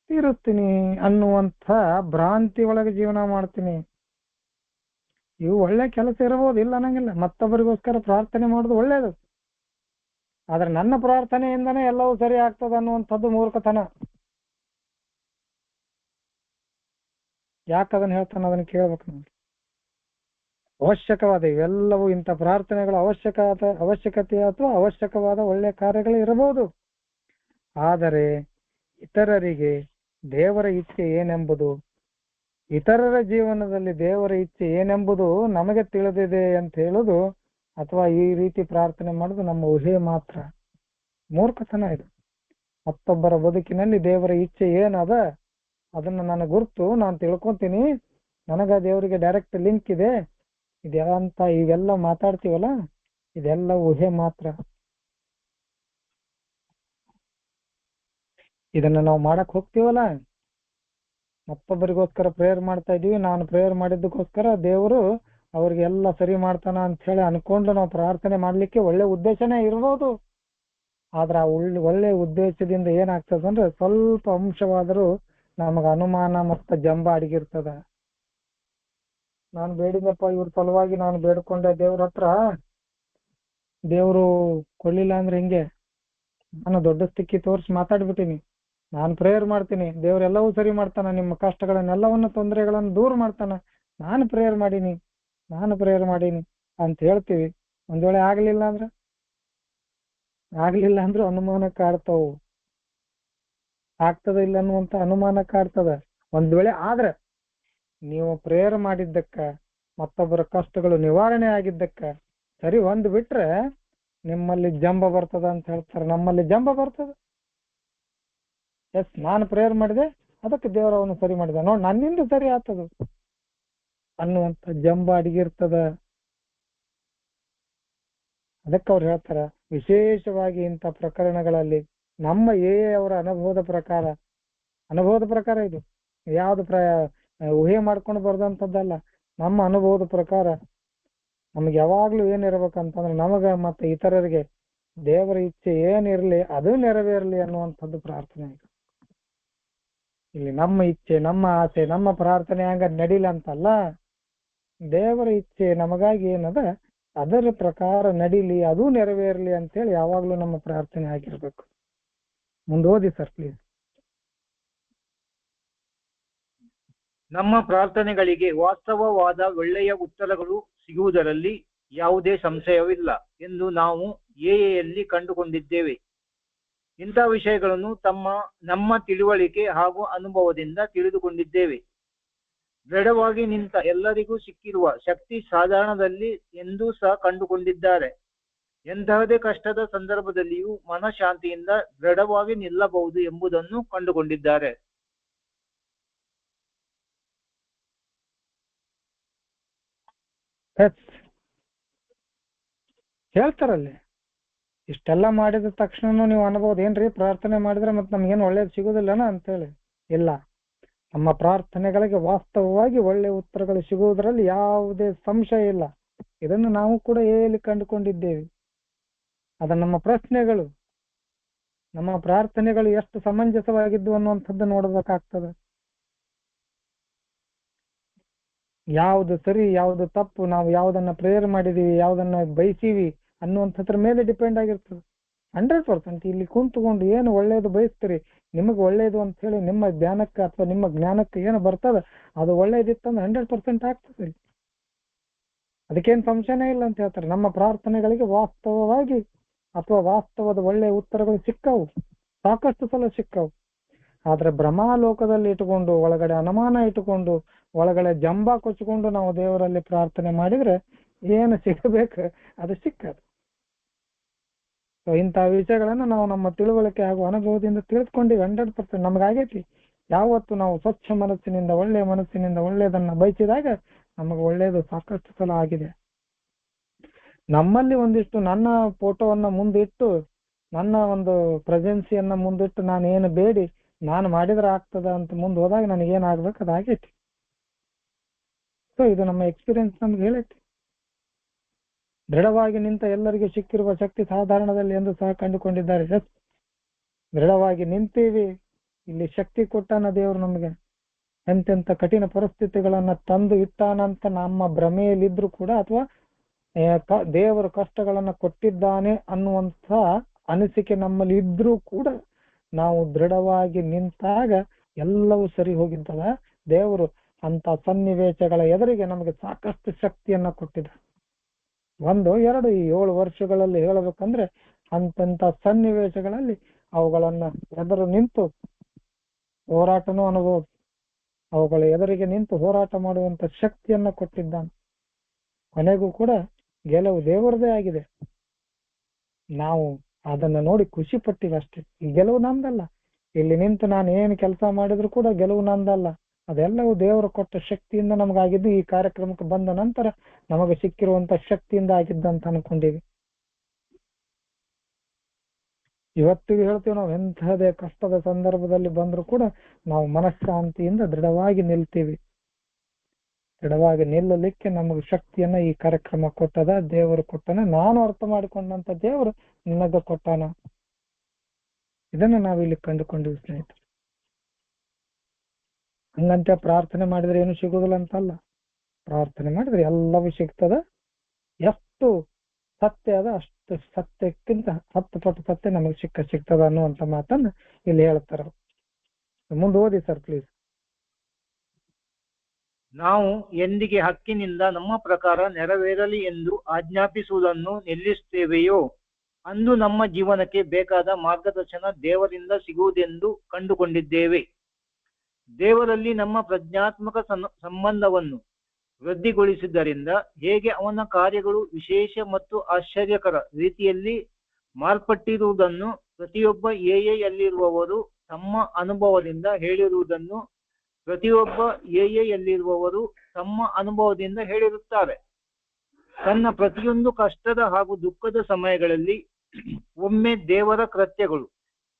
ತೀರಿಸ್ತೀನಿ ಅನ್ನುವಂಥ ಭ್ರಾಂತಿ ಒಳಗೆ ಜೀವನ ಮಾಡ್ತೀನಿ. ಇವು ಒಳ್ಳೆ ಕೆಲಸ ಇರಬಹುದು, ಇಲ್ಲ ಅನ್ನಂಗಿಲ್ಲ. ಮತ್ತೊಬ್ಬರಿಗೋಸ್ಕರ ಪ್ರಾರ್ಥನೆ ಮಾಡೋದು ಒಳ್ಳೇದು. ಆದ್ರೆ ನನ್ನ ಪ್ರಾರ್ಥನೆಯಿಂದನೇ ಎಲ್ಲವೂ ಸರಿ ಆಗ್ತದ ಅನ್ನುವಂಥದ್ದು ಮೂರ್ಖತನ. ಯಾಕದನ್ನ ಹೇಳ್ತಾನೆ ಅದನ್ನ ಕೇಳ್ಬೇಕು ನೋಡಿ. ಅವಶ್ಯಕವಾದ ಇವೆಲ್ಲವೂ, ಇಂಥ ಪ್ರಾರ್ಥನೆಗಳು ಅವಶ್ಯಕತೆ ಅಥವಾ ಅವಶ್ಯಕವಾದ ಒಳ್ಳೆ ಕಾರ್ಯಗಳು ಇರಬಹುದು. ಆದರೆ ಇತರರಿಗೆ ದೇವರ ಇಚ್ಛೆ ಏನೆಂಬುದು, ಇತರರ ಜೀವನದಲ್ಲಿ ದೇವರ ಇಚ್ಛೆ ಏನೆಂಬುದು ನಮಗೆ ತಿಳಿದಿದೆ ಅಂತ ಹೇಳುದು ಅಥವಾ ಈ ರೀತಿ ಪ್ರಾರ್ಥನೆ ಮಾಡೋದು ನಮ್ಮ ಊಹೆ ಮಾತ್ರ. ಮೂರ್ಖತನ ಇದು. ಮತ್ತೊಬ್ಬರ ಬದುಕಿನಲ್ಲಿ ದೇವರ ಇಚ್ಛೆ ಏನದ ಅದನ್ನ ನಾನು ಗುರ್ತು ನಾನು ತಿಳ್ಕೊತೀನಿ. ನನಗ ದೇವರಿಗೆ ಡೈರೆಕ್ಟ್ ಲಿಂಕ್ ಇದೆ. ಇದೆಲ್ಲ ಇವೆಲ್ಲ ಮಾತಾಡ್ತೀವಲ್ಲ, ಇದೆಲ್ಲ ಊಹೆ ಮಾತ್ರ. ಇದನ್ನ ನಾವು ಮಾಡಕ್ ಹೋಗ್ತೀವಲ್ಲ, ಮತ್ತೊಬ್ಬರಿಗೋಸ್ಕರ ಪ್ರೇಯರ್ ಮಾಡ್ತಾ ಇದೀವಿ, ನಾನು ಪ್ರೇಯರ್ ಮಾಡಿದ್ದಕ್ಕೋಸ್ಕರ ದೇವರು ಅವ್ರಿಗೆಲ್ಲ ಸರಿ ಮಾಡ್ತಾನ ಅಂತ ಹೇಳಿ ಅನ್ಕೊಂಡು ನಾವು ಪ್ರಾರ್ಥನೆ ಮಾಡ್ಲಿಕ್ಕೆ ಒಳ್ಳೆ ಉದ್ದೇಶನೇ ಇರ್ಬೋದು. ಆದ್ರೆ ಆ ಒಳ್ಳೆ ಉದ್ದೇಶದಿಂದ ಏನಾಗ್ತದಂದ್ರೆ ಸ್ವಲ್ಪ ಅಂಶವಾದರೂ ನಮಗ ಅನುಮಾನ ಮತ್ತು ಜಂಬ ಅಡಗಿರ್ತದ. ನಾನು ಬೇಡಿದಪ್ಪ ಇವ್ರ ಸಲುವಾಗಿ ನಾನು ಬೇಡ್ಕೊಂಡೆ ದೇವ್ರ ಹತ್ರ, ದೇವ್ರು ಕೊಡ್ಲಿಲ್ಲ ಅಂದ್ರೆ ಹಿಂಗೆ ನಾನು ದೊಡ್ಡ ಸ್ಥಿಕ್ಕಿ ತೋರಿಸಿ ಮಾತಾಡ್ಬಿಟ್ಟಿನಿ. ನಾನು ಪ್ರೇಯರ್ ಮಾಡ್ತೀನಿ, ದೇವ್ರೆಲ್ಲವೂ ಸರಿ ಮಾಡ್ತಾನ, ನಿಮ್ಮ ಕಷ್ಟಗಳನ್ನೆಲ್ಲವನ್ನ ತೊಂದರೆಗಳನ್ನು ದೂರ ಮಾಡ್ತಾನ, ನಾನು ಪ್ರೇಯರ್ ಮಾಡೀನಿ ಅಂತ ಹೇಳ್ತೀವಿ. ಒಂದ್ ವೇಳೆ ಆಗ್ಲಿಲ್ಲ ಅಂದ್ರೆ ಅನುಮಾನ ಕಾಡ್ತಾವು, ಆಗ್ತದ ಇಲ್ಲ ಅನ್ನುವಂತ ಅನುಮಾನ ಕಾಡ್ತದ. ಒಂದ್ ವೇಳೆ ಆದ್ರೆ ನೀವು ಪ್ರೇಯರ್ ಮಾಡಿದ್ದಕ್ಕ ಮತ್ತೊಬ್ಬರ ಕಷ್ಟಗಳು ನಿವಾರಣೆ ಆಗಿದ್ದಕ್ಕ ಸರಿ ಒಂದ್ ಬಿಟ್ರೆ ನಿಮ್ಮಲ್ಲಿ ಜಂಬ ಬರ್ತದ ಅಂತ ಹೇಳ್ತಾರೆ. ನಮ್ಮಲ್ಲಿ ಜಂಬ ಬರ್ತದ. ಎಸ್, ನಾನು ಪ್ರೇಯರ್ ಮಾಡಿದೆ, ಅದಕ್ಕೆ ದೇವರ ಅವನು ಸರಿ ಮಾಡಿದ, ನೋಡ್ ನನ್ನಿಂದ ಸರಿ ಆಗ್ತದ ಅನ್ನುವಂತ ಜಂಬ ಅಡಗಿರ್ತದ. ಅದಕ್ಕೆ ಅವ್ರು ಹೇಳ್ತಾರ, ವಿಶೇಷವಾಗಿ ಇಂಥ ಪ್ರಕರಣಗಳಲ್ಲಿ ನಮ್ಮ ಅವರ ಅನುಭವದ ಪ್ರಕಾರ ಇದು ಯಾವ್ದು ಊಹೆ ಮಾಡ್ಕೊಂಡು ಬರ್ದಂಥದ್ದಲ್ಲ. ನಮ್ಮ ಅನುಭವದ ಪ್ರಕಾರ ನಮ್ಗೆ ಯಾವಾಗ್ಲೂ ಏನಿರ್ಬೇಕಂತಂದ್ರೆ ನಮಗ ಮತ್ತೆ ಇತರರಿಗೆ ದೇವರ ಇಚ್ಛೆ ಏನಿರ್ಲಿ ಅದು ನೆರವೇರ್ಲಿ ಅನ್ನುವಂಥದ್ದು ಪ್ರಾರ್ಥನೆ. ಇಲ್ಲಿ ನಮ್ಮ ಇಚ್ಛೆ, ನಮ್ಮ ಆಸೆ, ನಮ್ಮ ಪ್ರಾರ್ಥನೆ ಹಂಗ ನಡಿಲ್ಲ ಅಂತಲ್ಲ, ದೇವರ ಇಚ್ಛೆ ನಮಗಾಗಿ ಏನದ ಅದರ ಪ್ರಕಾರ ನಡಿಲಿ, ಅದು ನೆರವೇರ್ಲಿ ಅಂತೇಳಿ ಯಾವಾಗ್ಲೂ ನಮ್ಮ ಪ್ರಾರ್ಥನೆ ಆಗಿರ್ಬೇಕು. ಮುಂದೋದಿ ಸರ್ ಪ್ಲೀಸ್. ನಮ್ಮ ಪ್ರಾರ್ಥನೆಗಳಿಗೆ ವಾಸ್ತವವಾದ ಒಳ್ಳೆಯ ಉತ್ತರಗಳು ಸಿಗುವುದರಲ್ಲಿ ಯಾವುದೇ ಸಂಶಯವಿಲ್ಲ ಎಂದು ನಾವು ಎಯಲ್ಲಿ ಕಂಡುಕೊಂಡಿದ್ದೇವೆ. ಇಂಥ ವಿಷಯಗಳನ್ನು ನಮ್ಮ ತಿಳುವಳಿಕೆ ಹಾಗೂ ಅನುಭವದಿಂದ ತಿಳಿದುಕೊಂಡಿದ್ದೇವೆ. ದೃಢವಾಗಿ ನಿಂತ ಎಲ್ಲರಿಗೂ ಸಿಕ್ಕಿರುವ ಶಕ್ತಿ ಸಾಧಾರಣದಲ್ಲಿ ಎಂದೂ ಸಹ ಕಂಡುಕೊಂಡಿದ್ದಾರೆ. ಎಂತಹದೇ ಕಷ್ಟದ ಸಂದರ್ಭದಲ್ಲಿಯೂ ಮನಃಶಾಂತಿಯಿಂದ ದೃಢವಾಗಿ ನಿಲ್ಲಬಹುದು ಎಂಬುದನ್ನು ಕಂಡುಕೊಂಡಿದ್ದಾರೆ. ಹೇಳ್ತಾರಲ್ಲಿ ಇಷ್ಟೆಲ್ಲ ಮಾಡಿದ ತಕ್ಷಣ ನೀವು ಅನ್ಬೋದು, ಏನ್ರಿ ಪ್ರಾರ್ಥನೆ ಮಾಡಿದ್ರೆ ಮತ್ತೆ ನಮ್ಗೇನು ಒಳ್ಳೇದು ಸಿಗುದಿಲ್ಲನ ಅಂತೇಳಿ. ಇಲ್ಲ, ನಮ್ಮ ಪ್ರಾರ್ಥನೆಗಳಿಗೆ ವಾಸ್ತವವಾಗಿ ಒಳ್ಳೆ ಉತ್ತರಗಳು ಸಿಗುವುದರಲ್ಲಿ ಯಾವುದೇ ಸಂಶಯ ಇಲ್ಲ. ಇದನ್ನು ನಾವು ಕೂಡ ಹೇಳಿ ಕಂಡುಕೊಂಡಿದ್ದೇವೆ. ಅದ ನಮ್ಮ ಪ್ರಶ್ನೆಗಳು, ನಮ್ಮ ಪ್ರಾರ್ಥನೆಗಳು ಎಷ್ಟು ಸಮಂಜಸವಾಗಿದ್ದು ಅನ್ನುವಂಥದ್ದು ನೋಡ್ಬೇಕಾಗ್ತದೆ. ಯಾವುದು ಸರಿ ಯಾವುದು ತಪ್ಪು, ನಾವು ಯಾವ್ದನ್ನ ಪ್ರೇಯರ್ ಮಾಡಿದೀವಿ, ಯಾವ್ದನ್ನ ಬಯಸೀವಿ ಅನ್ನುವಂಥದ್ರ ಮೇಲೆ ಡಿಪೆಂಡ್ ಆಗಿರ್ತದೆ. 100% ಇಲ್ಲಿ ಕುಂತ್ಕೊಂಡು ಏನು ಒಳ್ಳೇದು ಬಯಸ್ತೀರಿ, ನಿಮಗೆ ಒಳ್ಳೇದು ಅಂತ ಹೇಳಿ ನಿಮ್ಮ ಧ್ಯಾನಕ್ಕೆ ಅಥವಾ ನಿಮ್ಮ ಜ್ಞಾನಕ್ಕೆ ಏನು ಬರ್ತದೆ ಅದು ಒಳ್ಳೇದಿತ್ತಂದ್ರೆ 100% ಆಗ್ತದೆ. ಅದಕ್ಕೇನು ಸಂಶಯನೇ ಇಲ್ಲ ಅಂತ ಹೇಳ್ತಾರೆ. ನಮ್ಮ ಪ್ರಾರ್ಥನೆಗಳಿಗೆ ವಾಸ್ತವವಾಗಿ ಅಥವಾ ವಾಸ್ತವದ ಒಳ್ಳೆಯ ಉತ್ತರಗಳು ಸಿಕ್ಕವು, ಸಾಕಷ್ಟು ಸಲ ಸಿಕ್ಕವು. ಆದ್ರೆ ಭ್ರಮಾಲೋಕದಲ್ಲಿ ಇಟ್ಟುಕೊಂಡು, ಒಳಗಡೆ ಅನುಮಾನ ಇಟ್ಟುಕೊಂಡು, ಒಳಗಡೆ ಜಂಬ ಕೊಚ್ಚಿಕೊಂಡು ನಾವು ದೇವರಲ್ಲಿ ಪ್ರಾರ್ಥನೆ ಮಾಡಿದ್ರೆ ಏನು ಸಿಗಬೇಕು ಅದು ಸಿಕ್ಕದು. ಇಂಥ ವಿಷಯಗಳನ್ನ ನಾವು ನಮ್ಮ ತಿಳುವಳಿಕೆ ಹಾಗೂ ಅನುಭವದಿಂದ ತಿಳಿದುಕೊಂಡಿವಿ. 100% ನಮಗಾಗೈತಿ. ಯಾವತ್ತು ನಾವು ಸ್ವಚ್ಛ ಮನಸ್ಸಿನಿಂದ ಒಳ್ಳೆಯ ಮನಸ್ಸಿನಿಂದ ಒಳ್ಳೆಯದನ್ನ ಬಯಸಿದಾಗ ನಮಗೆ ಒಳ್ಳೆಯದು ಸಾಕಷ್ಟು ಸಲ ಆಗಿದೆ. ನಮ್ಮಲ್ಲಿ ಒಂದಿಷ್ಟು ನನ್ನ ಫೋಟೋವನ್ನ ಮುಂದಿಟ್ಟು, ನನ್ನ ಒಂದು ಪ್ರೆಸೆನ್ಸಿಯನ್ನ ಮುಂದಿಟ್ಟು ನಾನು ಏನು ಬೇಡಿ ನಾನು ಮಾಡಿದ್ರೆ ಆಗ್ತದ ಅಂತ ಮುಂದೆ ಹೋದಾಗ ನನಗೇನಾಗ್ಬೇಕು ಅದಾಗೈತಿ. ಸೊ ಇದು ನಮ್ಮ ಎಕ್ಸ್ಪೀರಿಯನ್ಸ್ ನಮ್ಗೆ ಹೇಳೈತಿ. ದೃಢವಾಗಿ ನಿಂತ ಎಲ್ಲರಿಗೂ ಸಿಕ್ಕಿರುವ ಶಕ್ತಿ ಸಾಧಾರಣದಲ್ಲಿ ಎಂದು ಸಹ ಕಂಡುಕೊಂಡಿದ್ದಾರೆ. ದೃಢವಾಗಿ ನಿಂತೀವಿ, ಇಲ್ಲಿ ಶಕ್ತಿ ಕೊಟ್ಟಾನ ದೇವರು ನಮ್ಗೆ. ಎಂತೆಂತ ಕಠಿಣ ಪರಿಸ್ಥಿತಿಗಳನ್ನ ತಂದು ಇಟ್ಟಾನಂತ ನಮ್ಮ ಭ್ರಮೆಯಲ್ಲಿದ್ರು ಕೂಡ, ಅಥವಾ ದೇವರು ಕಷ್ಟಗಳನ್ನ ಕೊಟ್ಟಿದ್ದಾನೆ ಅನ್ನುವಂಥ ಅನಿಸಿಕೆ ನಮ್ಮಲ್ಲಿ ಇದ್ರೂ ಕೂಡ ನಾವು ದೃಢವಾಗಿ ನಿಂತಾಗ ಎಲ್ಲವೂ ಸರಿ ಹೋಗಿದ್ದವ. ದೇವರು ಅಂತ ಸನ್ನಿವೇಶಗಳ ಎದುರಿಗೆ ನಮಗೆ ಸಾಕಷ್ಟು ಶಕ್ತಿಯನ್ನ ಕೊಟ್ಟಿದ್ದ. 1, 2 ಈ 7 ವರ್ಷಗಳಲ್ಲಿ ಹೇಳಬೇಕಂದ್ರೆ ಅಂತಂತ ಸನ್ನಿವೇಶಗಳಲ್ಲಿ ಅವುಗಳನ್ನ ಎದುರು ನಿಂತು ಹೋರಾಟನೂ ಅನುಭವ, ಅವುಗಳ ಎದುರಿಗೆ ನಿಂತು ಹೋರಾಟ ಮಾಡುವಂತ ಶಕ್ತಿಯನ್ನ ಕೊಟ್ಟಿದ್ದಾನೆ. ಕೊನೆಗೂ ಕೂಡ ಗೆಲುವು ದೇವರದೇ ಆಗಿದೆ. ನಾವು ಅದನ್ನ ನೋಡಿ ಖುಷಿ ಪಟ್ಟಿವಿ ಅಷ್ಟೇ. ಈ ಗೆಲುವು ನಂದಲ್ಲ. ಇಲ್ಲಿ ನಿಂತು ನಾನು ಏನು ಕೆಲಸ ಮಾಡಿದ್ರು ಕೂಡ ಗೆಲುವು ನಂದಲ್ಲ, ಅದೆಲ್ಲವೂ ದೇವರು ಕೊಟ್ಟ ಶಕ್ತಿಯಿಂದ ನಮಗಾಗಿದ್ದು. ಈ ಕಾರ್ಯಕ್ರಮಕ್ಕೆ ಬಂದ ನಂತರ ನಮಗೆ ಸಿಕ್ಕಿರುವಂತ ಶಕ್ತಿಯಿಂದ ಆಗಿದ್ದಂತ ಅನ್ಕೊಂಡಿವಿ. ಇವತ್ತಿಗೂ ಹೇಳ್ತೀವಿ ನಾವು, ಎಂಥದೇ ಕಷ್ಟದ ಸಂದರ್ಭದಲ್ಲಿ ಬಂದರೂ ಕೂಡ ನಾವು ಮನಃಶಾಂತಿಯಿಂದ ದೃಢವಾಗಿ ನಿಲ್ತೀವಿ. ದೃಢವಾಗಿ ನಿಲ್ಲಲಿಕ್ಕೆ ನಮಗೆ ಶಕ್ತಿಯನ್ನ ಈ ಕಾರ್ಯಕ್ರಮ ಕೊಟ್ಟದ, ದೇವರು ಕೊಟ್ಟನ. ನಾನು ಅರ್ಥ ಮಾಡಿಕೊಂಡಂತ ದೇವರು ನಿನಗ ಕೊಟ್ಟಾನ. ಇದನ್ನ ನಾವಿಲ್ಲಿ ಕಂಡುಕೊಂಡಿವಿ ಸ್ನೇಹಿತರೆ. ಹಂಗಂತ ಪ್ರಾರ್ಥನೆ ಮಾಡಿದ್ರೆ ಏನು ಸಿಗುದಿಲ್ಲ ಅಂತಲ್ಲ. ಪ್ರಾರ್ಥನೆ ಮಾಡಿದ್ರೆ ಎಲ್ಲವೂ ಸಿಗ್ತದ. ಎಷ್ಟು ಸತ್ಯ ಅದ ಅಷ್ಟು ಸತ್ಯಕ್ಕಿಂತ 10 ಪಟ್ಟು ಸತ್ಯ ನಮಗೆ ಸಿಗ್ತದ ಅನ್ನುವಂತ ಮಾತನ್ನ ಇಲ್ಲಿ ಹೇಳ್ತಾರ. ಮುಂದೆ ಓದಿ ಸರ್ ಪ್ಲೀಸ್. ನಾವು ಎಂದಿಗೆ ಹಕ್ಕಿನಿಂದ ನಮ್ಮ ಪ್ರಕಾರ ನೆರವೇರಲಿ ಎಂದು ಆಜ್ಞಾಪಿಸುವುದನ್ನು ನಿಲ್ಲಿಸುತ್ತೇವೆಯೋ ಅಂದು ನಮ್ಮ ಜೀವನಕ್ಕೆ ಬೇಕಾದ ಮಾರ್ಗದರ್ಶನ ದೇವರಿಂದ ಸಿಗುವುದೆಂದು ಕಂಡುಕೊಂಡಿದ್ದೇವೆ. ದೇವರಲ್ಲಿ ನಮ್ಮ ಪ್ರಜ್ಞಾತ್ಮಕ ಸಂಬಂಧವನ್ನು ವೃದ್ಧಿಗೊಳಿಸಿದ್ದರಿಂದ ಹೇಗೆ ಅವನ ಕಾರ್ಯಗಳು ವಿಶೇಷ ಮತ್ತು ಆಶ್ಚರ್ಯಕರ ರೀತಿಯಲ್ಲಿ ಮಾರ್ಪಟ್ಟಿರುವುದನ್ನು ಪ್ರತಿಯೊಬ್ಬ ಯಲ್ಲಿರುವವರು ತಮ್ಮ ಅನುಭವದಿಂದ ಹೇಳಿರುವುದನ್ನು ತಮ್ಮ ಅನುಭವದಿಂದ ಹೇಳಿರುತ್ತಾರೆ. ತನ್ನ ಪ್ರತಿಯೊಂದು ಕಷ್ಟದ ಹಾಗೂ ದುಃಖದ ಸಮಯಗಳಲ್ಲಿ ಒಮ್ಮೆ ದೇವರ ಕೃತ್ಯಗಳು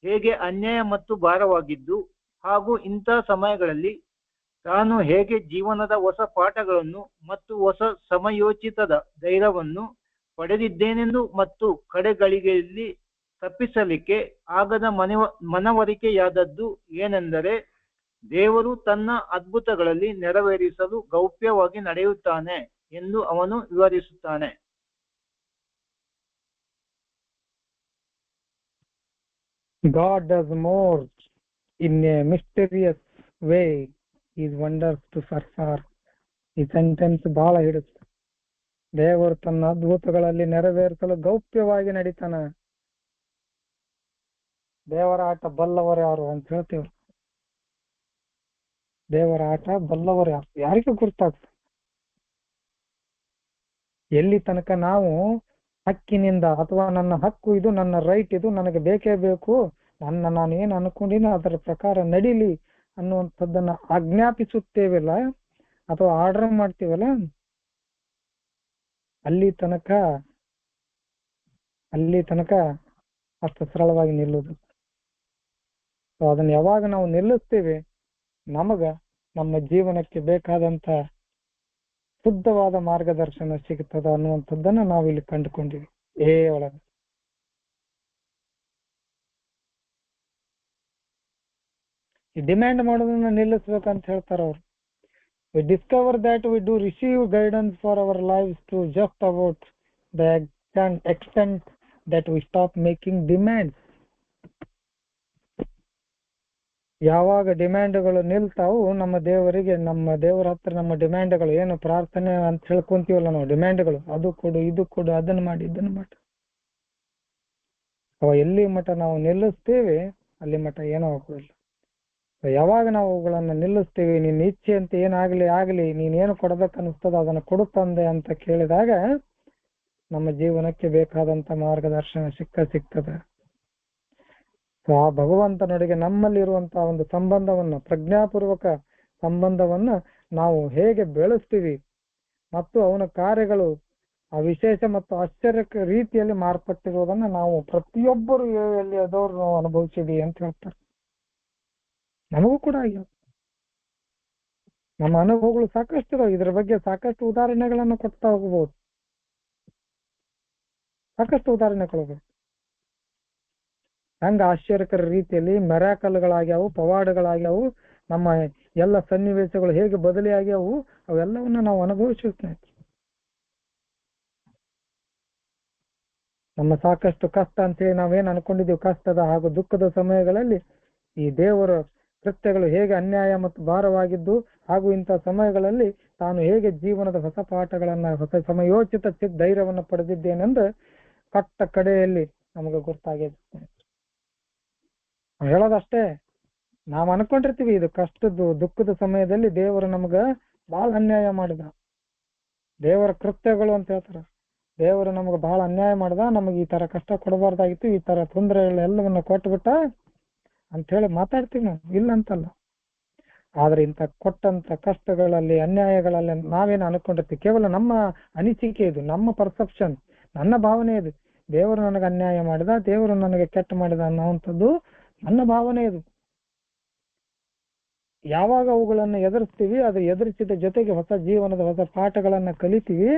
ಹೇಗೆ ಅನ್ಯಾಯ ಮತ್ತು ಭಾರವಾಗಿದ್ದು ಹಾಗೂ ಇಂಥ ಸಮಯಗಳಲ್ಲಿ ತಾನು ಹೇಗೆ ಜೀವನದ ಹೊಸ ಪಾಠಗಳನ್ನು ಮತ್ತು ಹೊಸ ಸಮಯೋಚಿತದ ಧೈರ್ಯವನ್ನು ಪಡೆದಿದ್ದೇನೆಂದು ಮತ್ತು ಕಡೆಗಳಿಗೆಯಲ್ಲಿ ತಪ್ಪಿಸಲಿಕ್ಕೆ ಆಗದ ಮನವರಿಕೆಯಾದದ್ದು ಏನೆಂದರೆ ದೇವರು ತನ್ನ ಅದ್ಭುತಗಳಲ್ಲಿ ನೆರವೇರಿಸಲು ಗೌಪ್ಯವಾಗಿ ನಡೆಯುತ್ತಾನೆ ಎಂದು ಅವನು ವಿವರಿಸುತ್ತಾನೆ. God does more in a mysterious way. His wonders to perform. ಈ ಸೆಂಟೆನ್ಸ್ ಬಹಳ ಹಿಡಿತು. ದೇವರು ತನ್ನ ಅದ್ಭುತಗಳಲ್ಲಿ ನೆರವೇರಿಸಲು ಗೌಪ್ಯವಾಗಿ ನಡೀತಾನ. ದೇವರ ಆಟ ಬಲ್ಲವರು ಯಾರು ಅಂತ ಹೇಳ್ತೀವಿ. ದೇವರ ಆಟ ಬಲ್ಲವರು ಯಾರು, ಯಾರಿಗೂ ಗುರ್ತಾಗ್ತದೆ. ಎಲ್ಲಿ ತನಕ ನಾವು ಹಕ್ಕಿನಿಂದ ಅಥವಾ ನನ್ನ ಹಕ್ಕು ಇದು, ನನ್ನ ರೈಟ್ ಇದು, ನನಗೆ ಬೇಕೇ ಬೇಕು, ನಾನು ಏನು ಅನ್ಕೊಂಡಿನ ಅದರ ಪ್ರಕಾರ ನಡೀಲಿ ಅನ್ನುವಂಥದ್ದನ್ನ ಆಜ್ಞಾಪಿಸುತ್ತೇವಲ್ಲ ಅಥವಾ ಆರ್ಡರ್ ಮಾಡ್ತೀವಲ್ಲ, ಅಲ್ಲಿ ತನಕ ಅಷ್ಟು ಸರಳವಾಗಿ ನಿಲ್ಲುವುದು. ಅದನ್ನ ಯಾವಾಗ ನಾವು ನಿಲ್ಲಿಸ್ತೇವೆ ನಮಗ ನಮ್ಮ ಜೀವನಕ್ಕೆ ಬೇಕಾದಂತ ಶುದ್ಧವಾದ ಮಾರ್ಗದರ್ಶನ ಸಿಗುತ್ತದ ಅನ್ನುವಂಥದ್ದನ್ನ ನಾವಿಲ್ಲಿ ಕಂಡುಕೊಂಡಿವಿ. ಒಳಗೆ ಈ ಡಿಮ್ಯಾಂಡ್ ಮಾಡೋದನ್ನ ನಿಲ್ಲಿಸ್ಬೇಕಂತ ಹೇಳ್ತಾರ ಅವ್ರು. We discover that we do receive guidance for our lives to just about the extent that we stop making demands. ಯಾವಾಗ ಡಿಮ್ಯಾಂಡ್ಗಳು ನಿಲ್ತಾವು ನಮ್ಮ ದೇವರಿಗೆ, ನಮ್ಮ ದೇವರ ಹತ್ರ ನಮ್ಮ ಡಿಮ್ಯಾಂಡ್ಗಳು ಏನು ಪ್ರಾರ್ಥನೆ ಅಂತ ಹೇಳ್ಕೊಂತೀವಲ್ಲ ನಾವು, ಡಿಮ್ಯಾಂಡ್ಗಳು ಅದು ಕೊಡು ಇದು ಕೊಡು ಅದನ್ನ ಮಾಡಿ ಇದನ್ನ ಮಾಡಿ, ಎಲ್ಲಿ ಮಠ ನಾವು ನಿಲ್ಲಿಸ್ತೇವೆ ಅಲ್ಲಿ ಮಠ ಏನೋ ಆಗೋದಿಲ್ಲ. ಯಾವಾಗ ನಾವು ಅವುಗಳನ್ನ ನಿಲ್ಲಿಸ್ತೀವಿ, ನಿನ್ನ ಇಚ್ಛೆ ಅಂತ ಏನಾಗ್ಲಿ ನೀನೇನು ಕೊಡಬೇಕು ಅನಿಸ್ತದ ಅದನ್ನ ಕೊಡುತ್ತಂದೆ ಅಂತ ಕೇಳಿದಾಗ ನಮ್ಮ ಜೀವನಕ್ಕೆ ಬೇಕಾದಂತ ಮಾರ್ಗದರ್ಶನ ಸಿಗ್ತದೆ. ಆ ಭಗವಂತನೊಳಗೆ ನಮ್ಮಲ್ಲಿರುವಂತಹ ಒಂದು ಸಂಬಂಧವನ್ನ, ಪ್ರಜ್ಞಾಪೂರ್ವಕ ಸಂಬಂಧವನ್ನ ನಾವು ಹೇಗೆ ಬೆಳೆಸ್ತೀವಿ ಮತ್ತು ಅವನ ಕಾರ್ಯಗಳು ಆ ವಿಶೇಷ ಮತ್ತು ಆಶ್ಚರ್ಯಕ ರೀತಿಯಲ್ಲಿ ಮಾರ್ಪಟ್ಟಿರುವುದನ್ನ ನಾವು ಪ್ರತಿಯೊಬ್ಬರು ಎಲ್ಲಿ ಅದವ್ರು ನಾವು ಅನುಭವಿಸಿದೀವಿ ಅಂತ ಹೇಳ್ತಾರೆ. ನಮಗೂ ಕೂಡ ಆಗ್ಯಾವ, ನಮ್ಮ ಅನುಭವಗಳು ಸಾಕಷ್ಟು ಇದಾವೆ. ಇದ್ರ ಬಗ್ಗೆ ಸಾಕಷ್ಟು ಉದಾಹರಣೆಗಳನ್ನು ಕೊಡ್ತಾ ಹೋಗಬಹುದು, ಸಾಕಷ್ಟು ಉದಾಹರಣೆಗಳು. ಹಂಗ ಆಶ್ಚರ್ಯಕರ ರೀತಿಯಲ್ಲಿ ಮೆರಾಕಲ್ಗಳಾಗ್ಯಾವು, ಪವಾಡಗಳಾಗ್ಯಾವು, ನಮ್ಮ ಎಲ್ಲ ಸನ್ನಿವೇಶಗಳು ಹೇಗೆ ಬದಲಿ ಆಗ್ಯಾವು ಅವೆಲ್ಲವನ್ನ ನಾವು ಅನುಭವಿಸಿರ್ತೇವೆ. ನಮ್ಮ ಸಾಕಷ್ಟು ಕಷ್ಟ ಅಂತೇಳಿ ನಾವೇನ್ ಅನ್ಕೊಂಡಿದೀವಿ, ಕಷ್ಟದ ಹಾಗೂ ದುಃಖದ ಸಮಯಗಳಲ್ಲಿ ಈ ದೇವರ ಕೃತ್ಯಗಳು ಹೇಗೆ ಅನ್ಯಾಯ ಮತ್ತು ಭಾರವಾಗಿದ್ದು ಹಾಗೂ ಇಂಥ ಸಮಯಗಳಲ್ಲಿ ತಾನು ಹೇಗೆ ಜೀವನದ ಹೊಸ ಪಾಠಗಳನ್ನ, ಹೊಸ ಸಮಯೋಚಿತ ಧೈರ್ಯವನ್ನು ಪಡೆದಿದ್ದೇನೆಂದು ಕಟ್ಟ ಕಡೆಯಲ್ಲಿ ನಮಗೆ ಗೊತ್ತಾಗಿದೆ. ಹೇಳೋದಷ್ಟೇ, ನಾವ್ ಅನ್ಕೊಂಡಿರ್ತೀವಿ ಇದು ಕಷ್ಟದ್ದು ದುಃಖದ ಸಮಯದಲ್ಲಿ ದೇವರು ನಮ್ಗ ಬಹಳ ಅನ್ಯಾಯ ಮಾಡಿದ, ದೇವರ ಕೃತ್ಯಗಳು ಅಂತ ಹೇಳ್ತಾರ. ದೇವರು ನಮ್ಗೆ ಬಹಳ ಅನ್ಯಾಯ ಮಾಡ್ದ, ನಮಗೆ ಈ ತರ ಕಷ್ಟ ಕೊಡಬಾರ್ದಾಗಿತ್ತು, ಈ ತರ ತೊಂದರೆಗಳೆಲ್ಲವನ್ನ ಕೊಟ್ಬಿಟ್ಟ ಅಂತ ಹೇಳಿ ಮಾತಾಡ್ತೀವಿ ನಾವು, ಇಲ್ಲ ಅಂತಲ್ಲ. ಆದ್ರೆ ಇಂಥ ಕೊಟ್ಟಂತ ಕಷ್ಟಗಳಲ್ಲಿ, ಅನ್ಯಾಯಗಳಲ್ಲಿ ನಾವೇನು ಅನ್ಕೊಂಡಿರ್ತೀವಿ, ಕೇವಲ ನಮ್ಮ ಅನಿಸಿಕೆ ಇದು, ನಮ್ಮ ಪರ್ಸೆಪ್ಷನ್, ನನ್ನ ಭಾವನೆ ಇದು. ದೇವರು ನನಗೆ ಅನ್ಯಾಯ ಮಾಡಿದ, ದೇವರು ನನಗೆ ಕೆಟ್ಟ ಮಾಡಿದ ಅನ್ನುವಂಥದ್ದು ನನ್ನ ಭಾವನೆ. ಇದು ಯಾವಾಗ ಅವುಗಳನ್ನು ಎದುರಿಸ್ತೀವಿ, ಅದು ಎದುರಿಸಿದ ಜೊತೆಗೆ ಹೊಸ ಜೀವನದ ಹೊಸ ಪಾಠಗಳನ್ನ ಕಲಿತೀವಿ.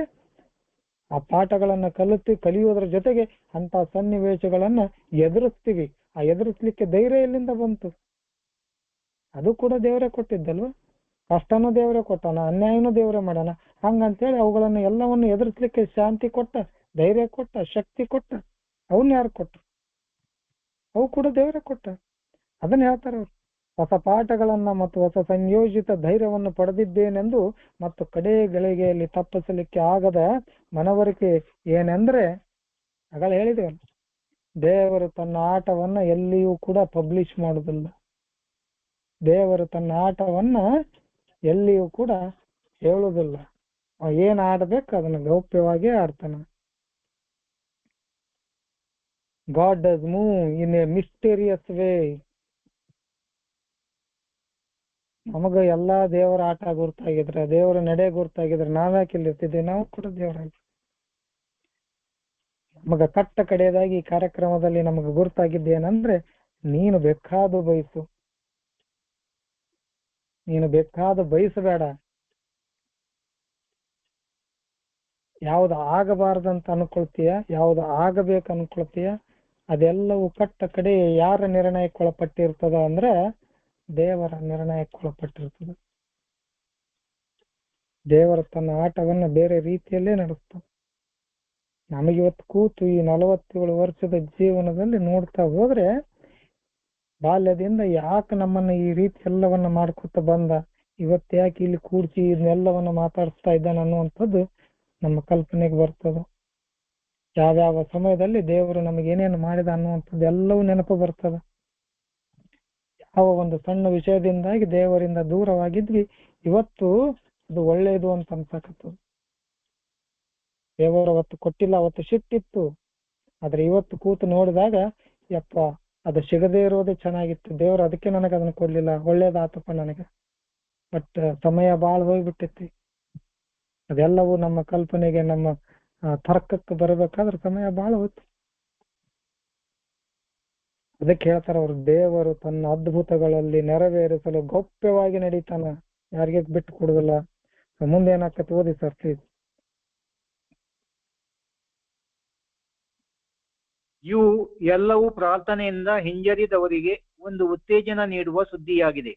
ಆ ಪಾಠಗಳನ್ನ ಕಲಿಯೋದ್ರ ಜೊತೆಗೆ ಅಂತ ಸನ್ನಿವೇಶಗಳನ್ನ ಎದುರಿಸ್ತೀವಿ. ಆ ಎದುರಿಸ್ಲಿಕ್ಕೆ ಧೈರ್ಯ ಎಲ್ಲಿಂದ ಬಂತು? ಅದು ಕೂಡ ದೇವರೇ ಕೊಟ್ಟಿದ್ದಲ್ವ. ಕಷ್ಟನೂ ದೇವರೇ ಕೊಟ್ಟಾನ, ಅನ್ಯಾಯನೂ ದೇವರೇ ಮಾಡೋಣ. ಹಂಗಂತೇಳಿ ಅವುಗಳನ್ನು ಎಲ್ಲವನ್ನು ಎದುರಿಸ್ಲಿಕ್ಕೆ ಶಾಂತಿ ಕೊಟ್ಟ, ಧೈರ್ಯ ಕೊಟ್ಟ, ಶಕ್ತಿ ಕೊಟ್ಟ. ಅವನ್ನ ಯಾರು ಕೊಟ್ಟ? ಅವು ಕೂಡ ದೇವರೇ ಕೊಟ್ಟ. ಅದನ್ನ ಹೇಳ್ತಾರೆ ಅವ್ರು. ಹೊಸ ಪಾಠಗಳನ್ನ ಮತ್ತು ಹೊಸ ಸಂಯೋಜಿತ ಧೈರ್ಯವನ್ನು ಪಡೆದಿದ್ದೇನೆಂದು ಮತ್ತು ಕಡೆ ಗಳಿಗೆಯಲ್ಲಿ ತಪ್ಪಿಸಲಿಕ್ಕೆ ಆಗದ ಮನವರಿಕೆ ಏನೆಂದ್ರೆ, ಆಗಲೇ ಹೇಳಿದೇವಲ್ಲ, ದೇವರು ತನ್ನ ಆಟವನ್ನ ಎಲ್ಲಿಯೂ ಕೂಡ ಪಬ್ಲಿಷ್ ಮಾಡುವುದಿಲ್ಲ. ದೇವರು ತನ್ನ ಆಟವನ್ನ ಎಲ್ಲಿಯೂ ಕೂಡ ಹೇಳುವುದಿಲ್ಲ. ಏನ್ ಆಡ್ಬೇಕು ಅದನ್ನ ಗೌಪ್ಯವಾಗಿ ಆಡ್ತಾನ. God does move in a mysterious way. ನಮಗ ಎಲ್ಲಾ ದೇವರ ಆಟ ಗುರ್ತಾಗಿದ್ರೆ, ದೇವರ ನಡೆ ಗುರ್ತಾಗಿದ್ರೆ ನಾವ್ಯಾಕೆ ಇಲ್ಲಿ ಇರ್ತಿದ್ವಿ? ನಾವು ಕೂಡ ದೇವರಾಗಿ ನಮಗ ಕಟ್ಟ ಕಡೆಯದಾಗಿ ಈ ಕಾರ್ಯಕ್ರಮದಲ್ಲಿ ನಮಗ ಗುರ್ತಾಗಿದ್ದೇನಂದ್ರೆ, ನೀನು ಬೇಕಾದು ಬಯಸು, ನೀನು ಬೇಕಾದು ಬಯಸಬೇಡ. ಯಾವ್ದು ಆಗಬಾರ್ದಂತ ಅನ್ಕೊಳ್ತೀಯ, ಯಾವ್ದು ಆಗಬೇಕು ಅನ್ಕೊಳ್ತೀಯ, ಅದೆಲ್ಲವೂ ಕಟ್ಟ ಕಡೆ ಯಾರ ನಿರ್ಣಯಕ್ಕೊಳಪಟ್ಟಿರ್ತದ ಅಂದ್ರೆ ದೇವರ ನಿರ್ಣಯಕ್ಕೊಳಪಟ್ಟಿರ್ತದೆ. ದೇವರ ತನ್ನ ಆಟವನ್ನ ಬೇರೆ ರೀತಿಯಲ್ಲೇ ನಡೆಸ್ತಾನೆ. ನಮಗಿವತ್ತು ಕೂತು ಈ 47 ವರ್ಷದ ಜೀವನದಲ್ಲಿ ನೋಡ್ತಾ ಹೋದ್ರೆ, ಬಾಲ್ಯದಿಂದ ಯಾಕೆ ನಮ್ಮನ್ನ ಈ ರೀತಿ ಎಲ್ಲವನ್ನ ಮಾಡ್ಕೊತ ಬಂದ, ಇವತ್ತು ಯಾಕೆ ಇಲ್ಲಿ ಕೂಡ್ಸಿ ಇದನ್ನೆಲ್ಲವನ್ನ ಮಾತಾಡಿಸ್ತಾ ಇದ್ದಾನೆ ಅನ್ನುವಂಥದ್ದು ನಮ್ಮ ಕಲ್ಪನೆಗೆ ಬರ್ತದೆ. ಯಾವ್ಯಾವ ಸಮಯದಲ್ಲಿ ದೇವರು ನಮಗೆ ಏನೇನು ಮಾಡಿದ ಅನ್ನುವಂಥದ್ದು ಎಲ್ಲವೂ ನೆನಪು ಬರ್ತದೆ. ಯಾವ ಒಂದು ಸಣ್ಣ ವಿಷಯದಿಂದಾಗಿ ದೇವರಿಂದ ದೂರವಾಗಿದ್ವಿ, ಇವತ್ತು ಅದು ಒಳ್ಳೇದು ಅಂತ ಅನ್ಸಕತ್ತದ. ದೇವರು ಅವತ್ತು ಕೊಟ್ಟಿಲ್ಲ, ಅವತ್ತು ಸಿಟ್ಟಿತ್ತು. ಆದ್ರೆ ಇವತ್ತು ಕೂತು ನೋಡಿದಾಗ, ಯಪ್ಪ ಅದು ಸಿಗದೇ ಇರೋದೇ ಚೆನ್ನಾಗಿತ್ತು, ದೇವರು ಅದಕ್ಕೆ ನನಗೆ ಅದನ್ನ ಕೊಡ್ಲಿಲ್ಲ, ಒಳ್ಳೇದಾತಪ್ಪ ನನಗೆ. ಬಟ್ ಸಮಯ ಬಾಳ್ ಹೋಗ್ಬಿಟ್ಟೈತಿ. ಅದೆಲ್ಲವೂ ನಮ್ಮ ಕಲ್ಪನೆಗೆ, ನಮ್ಮ ತರ್ಕಕ್ಕೆ ಬರಬೇಕಾದ್ರೆ ಸಮಯ ಬಾಳ ಹೋಯ್ತು. ಅದಕ್ಕೆ ಹೇಳ್ತಾರ ಅವರು, ದೇವರು ತನ್ನ ಅದ್ಭುತಗಳಲ್ಲಿ ನೆರವೇರಿಸಲು ಗೌಪ್ಯವಾಗಿ ನಡೀತಾನ, ಯಾರಿಗೆ ಬಿಟ್ಟು ಕೊಡುದಿಲ್ಲ. ಮುಂದೆ ಏನಾಕತ್ ಓದಿ ಸರ್ ಪ್ಲೀಸ್. ಇವು ಎಲ್ಲವೂ ಪ್ರಾರ್ಥನೆಯಿಂದ ಹಿಂಜರಿದವರಿಗೆ ಒಂದು ಉತ್ತೇಜನ ನೀಡುವ ಸುದ್ದಿಯಾಗಿದೆ.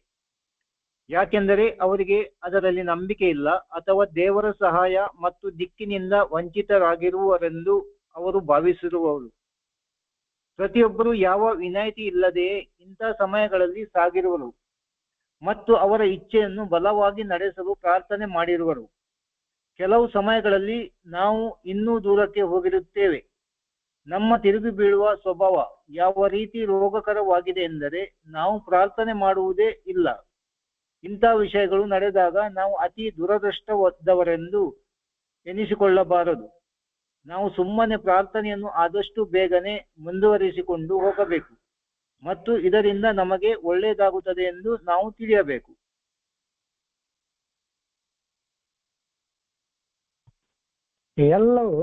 ಯಾಕೆಂದರೆ ಅವರಿಗೆ ಅದರಲ್ಲಿ ನಂಬಿಕೆ ಇಲ್ಲ, ಅಥವಾ ದೇವರ ಸಹಾಯ ಮತ್ತು ದಿಕ್ಕಿನಿಂದ ವಂಚಿತರಾಗಿರುವರೆಂದು ಅವರು ಭಾವಿಸಿರುವರು. ಪ್ರತಿಯೊಬ್ಬರು ಯಾವ ವಿನಾಯಿತಿ ಇಲ್ಲದೆಯೇ ಇಂಥ ಸಮಯಗಳಲ್ಲಿ ಸಾಗಿರುವರು ಮತ್ತು ಅವರ ಇಚ್ಛೆಯನ್ನು ಬಲವಾಗಿ ನಡೆಸಲು ಪ್ರಾರ್ಥನೆ ಮಾಡಿರುವರು. ಕೆಲವು ಸಮಯಗಳಲ್ಲಿ ನಾವು ಇನ್ನೂ ದೂರಕ್ಕೆ ಹೋಗಿರುತ್ತೇವೆ. ನಮ್ಮ ತಿರುಗಿ ಬೀಳುವ ಸ್ವಭಾವ ಯಾವ ರೀತಿ ರೋಗಕರವಾಗಿದೆ ಎಂದರೆ, ನಾವು ಪ್ರಾರ್ಥನೆ ಮಾಡುವುದೇ ಇಲ್ಲ. ಇಂಥ ವಿಷಯಗಳು ನಡೆದಾಗ ನಾವು ಅತಿ ದುರದೃಷ್ಟವದ್ದವರೆಂದು ಎನಿಸಿಕೊಳ್ಳಬಾರದು. ನಾವು ಸುಮ್ಮನೆ ಪ್ರಾರ್ಥನೆಯನ್ನು ಆದಷ್ಟು ಬೇಗನೆ ಮುಂದುವರಿಸಿಕೊಂಡು ಹೋಗಬೇಕು ಮತ್ತು ಇದರಿಂದ ನಮಗೆ ಒಳ್ಳೆಯದಾಗುತ್ತದೆ ಎಂದು ನಾವು ತಿಳಿಯಬೇಕು. ಎಲ್ಲವೂ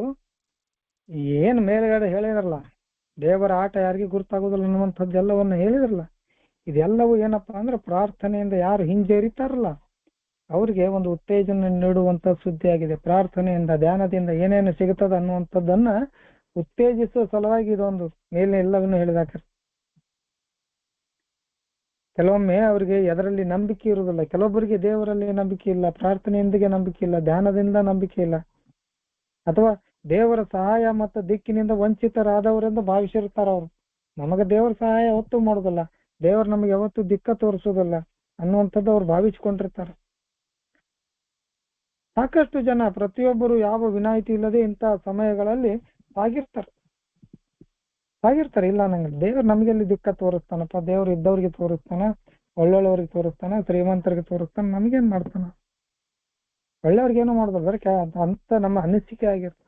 ಏನ್ ಮೇಲ್ಗಡೆ ಹೇಳಿದ್ರಲ್ಲ, ದೇವರ ಆಟ ಯಾರಿಗೆ ಗುರ್ತಾಗೋದಿಲ್ಲ ಅನ್ನುವಂಥದ್ದು ಎಲ್ಲವನ್ನ ಹೇಳಿದ್ರಲ್ಲ, ಇದೆಲ್ಲವೂ ಏನಪ್ಪಾ ಅಂದ್ರೆ ಪ್ರಾರ್ಥನೆಯಿಂದ ಯಾರು ಹಿಂಜರಿತಾರಲ್ಲ ಅವ್ರಿಗೆ ಒಂದು ಉತ್ತೇಜನ ನೀಡುವಂತ ಸುದ್ದಿ ಆಗಿದೆ. ಪ್ರಾರ್ಥನೆಯಿಂದ, ಧ್ಯಾನದಿಂದ ಏನೇನು ಸಿಗುತ್ತದೆ ಅನ್ನುವಂಥದ್ದನ್ನ ಉತ್ತೇಜಿಸುವ ಸಲುವಾಗಿ ಇದೊಂದು ಮೇಲೆ ಎಲ್ಲವನ್ನು ಹೇಳಿದಾಕ. ಕೆಲವೊಮ್ಮೆ ಅವರಿಗೆ ಎದರಲ್ಲಿ ನಂಬಿಕೆ ಇರುವುದಿಲ್ಲ, ಕೆಲವೊಬ್ಬರಿಗೆ ದೇವರಲ್ಲಿ ನಂಬಿಕೆ ಇಲ್ಲ, ಪ್ರಾರ್ಥನೆಯೊಂದಿಗೆ ನಂಬಿಕೆ ಇಲ್ಲ, ಧ್ಯಾನದಿಂದ ನಂಬಿಕೆ ಇಲ್ಲ, ಅಥವಾ ದೇವರ ಸಹಾಯ ಮತ್ತು ದಿಕ್ಕಿನಿಂದ ವಂಚಿತರಾದವರೆಂದು ಭಾವಿಸಿರ್ತಾರ ಅವರು. ನಮಗೆ ದೇವರ ಸಹಾಯ ಯಾವತ್ತೂ ಮಾಡೋದಿಲ್ಲ, ದೇವರು ನಮಗೆ ಯಾವತ್ತೂ ದಿಕ್ಕ ತೋರಿಸೋದಿಲ್ಲ ಅನ್ನುವಂಥದ್ದು ಅವ್ರು ಭಾವಿಸ್ಕೊಂಡಿರ್ತಾರೆ. ಸಾಕಷ್ಟು ಜನ, ಪ್ರತಿಯೊಬ್ಬರು ಯಾವ ವಿನಾಯಿತಿ ಇಲ್ಲದೆ ಇಂಥ ಸಮಯಗಳಲ್ಲಿ ಸಾಗಿರ್ತಾರೆ. ಇಲ್ಲ ನಂಗೆ ದೇವ್ರು ನಮಗೆಲ್ಲಿ ದಿಕ್ಕ ತೋರಿಸ್ತಾನಪ್ಪ, ದೇವ್ರು ಇದ್ದವ್ರಿಗೆ ತೋರಿಸ್ತಾನ, ಒಳ್ಳೊಳ್ಳೆಯವ್ರಿಗೆ ತೋರಿಸ್ತಾನ, ಶ್ರೀಮಂತರಿಗೆ ತೋರಿಸ್ತಾನ, ನಮ್ಗೇನ್ ಮಾಡ್ತಾನ? ಒಳ್ಳೆಯವ್ರಿಗೇನು ಮಾಡೋದು ಬರೀ ಅಂತ ನಮ್ಮ ಅನಿಸಿಕೆ ಆಗಿರ್ತದೆ.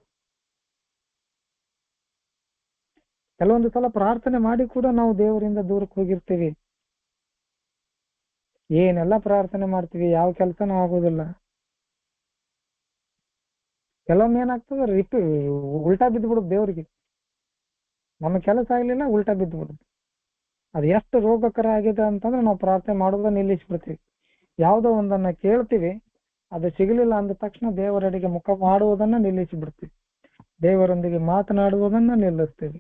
ಕೆಲವೊಂದು ಸಲ ಪ್ರಾರ್ಥನೆ ಮಾಡಿ ಕೂಡ ನಾವು ದೇವರಿಂದ ದೂರಕ್ಕೆ ಹೋಗಿರ್ತೀವಿ. ಏನೆಲ್ಲ ಪ್ರಾರ್ಥನೆ ಮಾಡ್ತೀವಿ, ಯಾವ ಕೆಲಸನೂ ಆಗೋದಿಲ್ಲ. ಕೆಲವೊಮ್ಮೆ ಏನಾಗ್ತದೆ, ಉಲ್ಟಾ ಬಿದ್ದುಬಿಡುದು ದೇವ್ರಿಗೆ. ನಮ್ಮ ಕೆಲಸ ಆಗ್ಲಿಲ್ಲ, ಉಲ್ಟಾ ಬಿದ್ದು ಬಿಡುತ್ತೆ. ಅದು ಎಷ್ಟು ರೋಗಕರ ಆಗಿದೆ ಅಂತಂದ್ರೆ ನಾವು ಪ್ರಾರ್ಥನೆ ಮಾಡೋದನ್ನ ನಿಲ್ಲಿಸ್ಬಿಡ್ತೀವಿ. ಯಾವುದೋ ಒಂದನ್ನ ಕೇಳ್ತೀವಿ, ಅದು ಸಿಗಲಿಲ್ಲ ಅಂದ ತಕ್ಷಣ ದೇವರೆಡೆಗೆ ಮುಖ ಮಾಡುವುದನ್ನ ನಿಲ್ಲಿಸಿಬಿಡ್ತೀವಿ. ದೇವರೊಂದಿಗೆ ಮಾತನಾಡುವುದನ್ನ ನಿಲ್ಲಿಸ್ತೀವಿ.